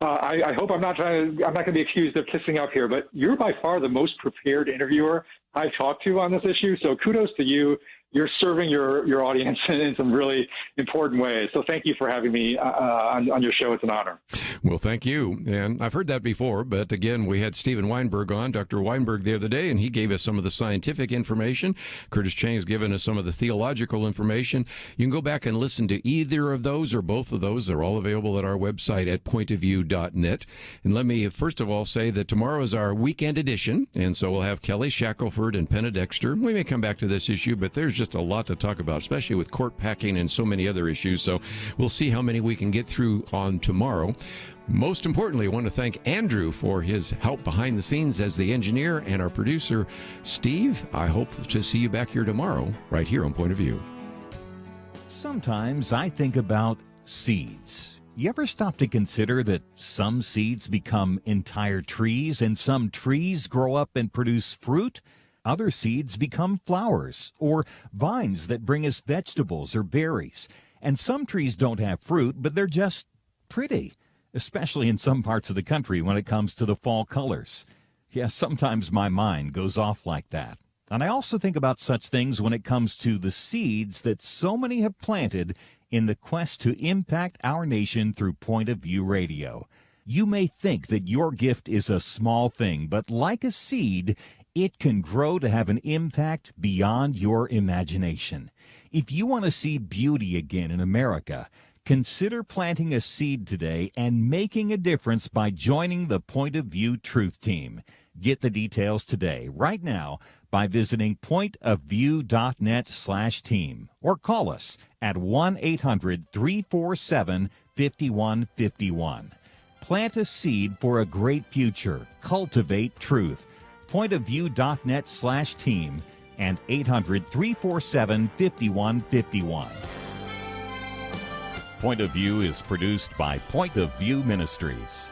I hope I'm not going to be accused of kissing up here, but you're by far the most prepared interviewer I've talked to on this issue. So kudos to you. You're serving your audience in some really important ways. So thank you for having me on your show. It's an honor. Well, thank you. And I've heard that before, but again, we had Stephen Weinberg on, Dr. Weinberg, the other day, and he gave us some of the scientific information. Curtis Chang has given us some of the theological information. You can go back and listen to either of those or both of those. They're all available at our website at pointofview.net. And let me first of all say that tomorrow is our weekend edition, and so we'll have Kelly Shackelford and Penna Dexter. We may come back to this issue, but there's just a lot to talk about, especially with court packing and so many other issues. So we'll see how many we can get through on tomorrow. Most importantly, I want to thank Andrew for his help behind the scenes as the engineer, and our producer, Steve. I hope to see you back here tomorrow, right here on Point of View. Sometimes I think about seeds. You ever stop to consider that some seeds become entire trees and some trees grow up and produce fruit? Other seeds become flowers or vines that bring us vegetables or berries. And some trees don't have fruit, but they're just pretty, especially in some parts of the country when it comes to the fall colors. Yes, sometimes my mind goes off like that. And I also think about such things when it comes to the seeds that so many have planted in the quest to impact our nation through Point of View Radio. You may think that your gift is a small thing, but like a seed, it can grow to have an impact beyond your imagination. If you want to see beauty again in America, consider planting a seed today and making a difference by joining the Point of View Truth Team. Get the details today, right now, by visiting pointofview.net/team or call us at 1-800-347-5151. Plant a seed for a great future. Cultivate truth. pointofview.net/team and 800-347-5151. Point of View is produced by Point of View Ministries.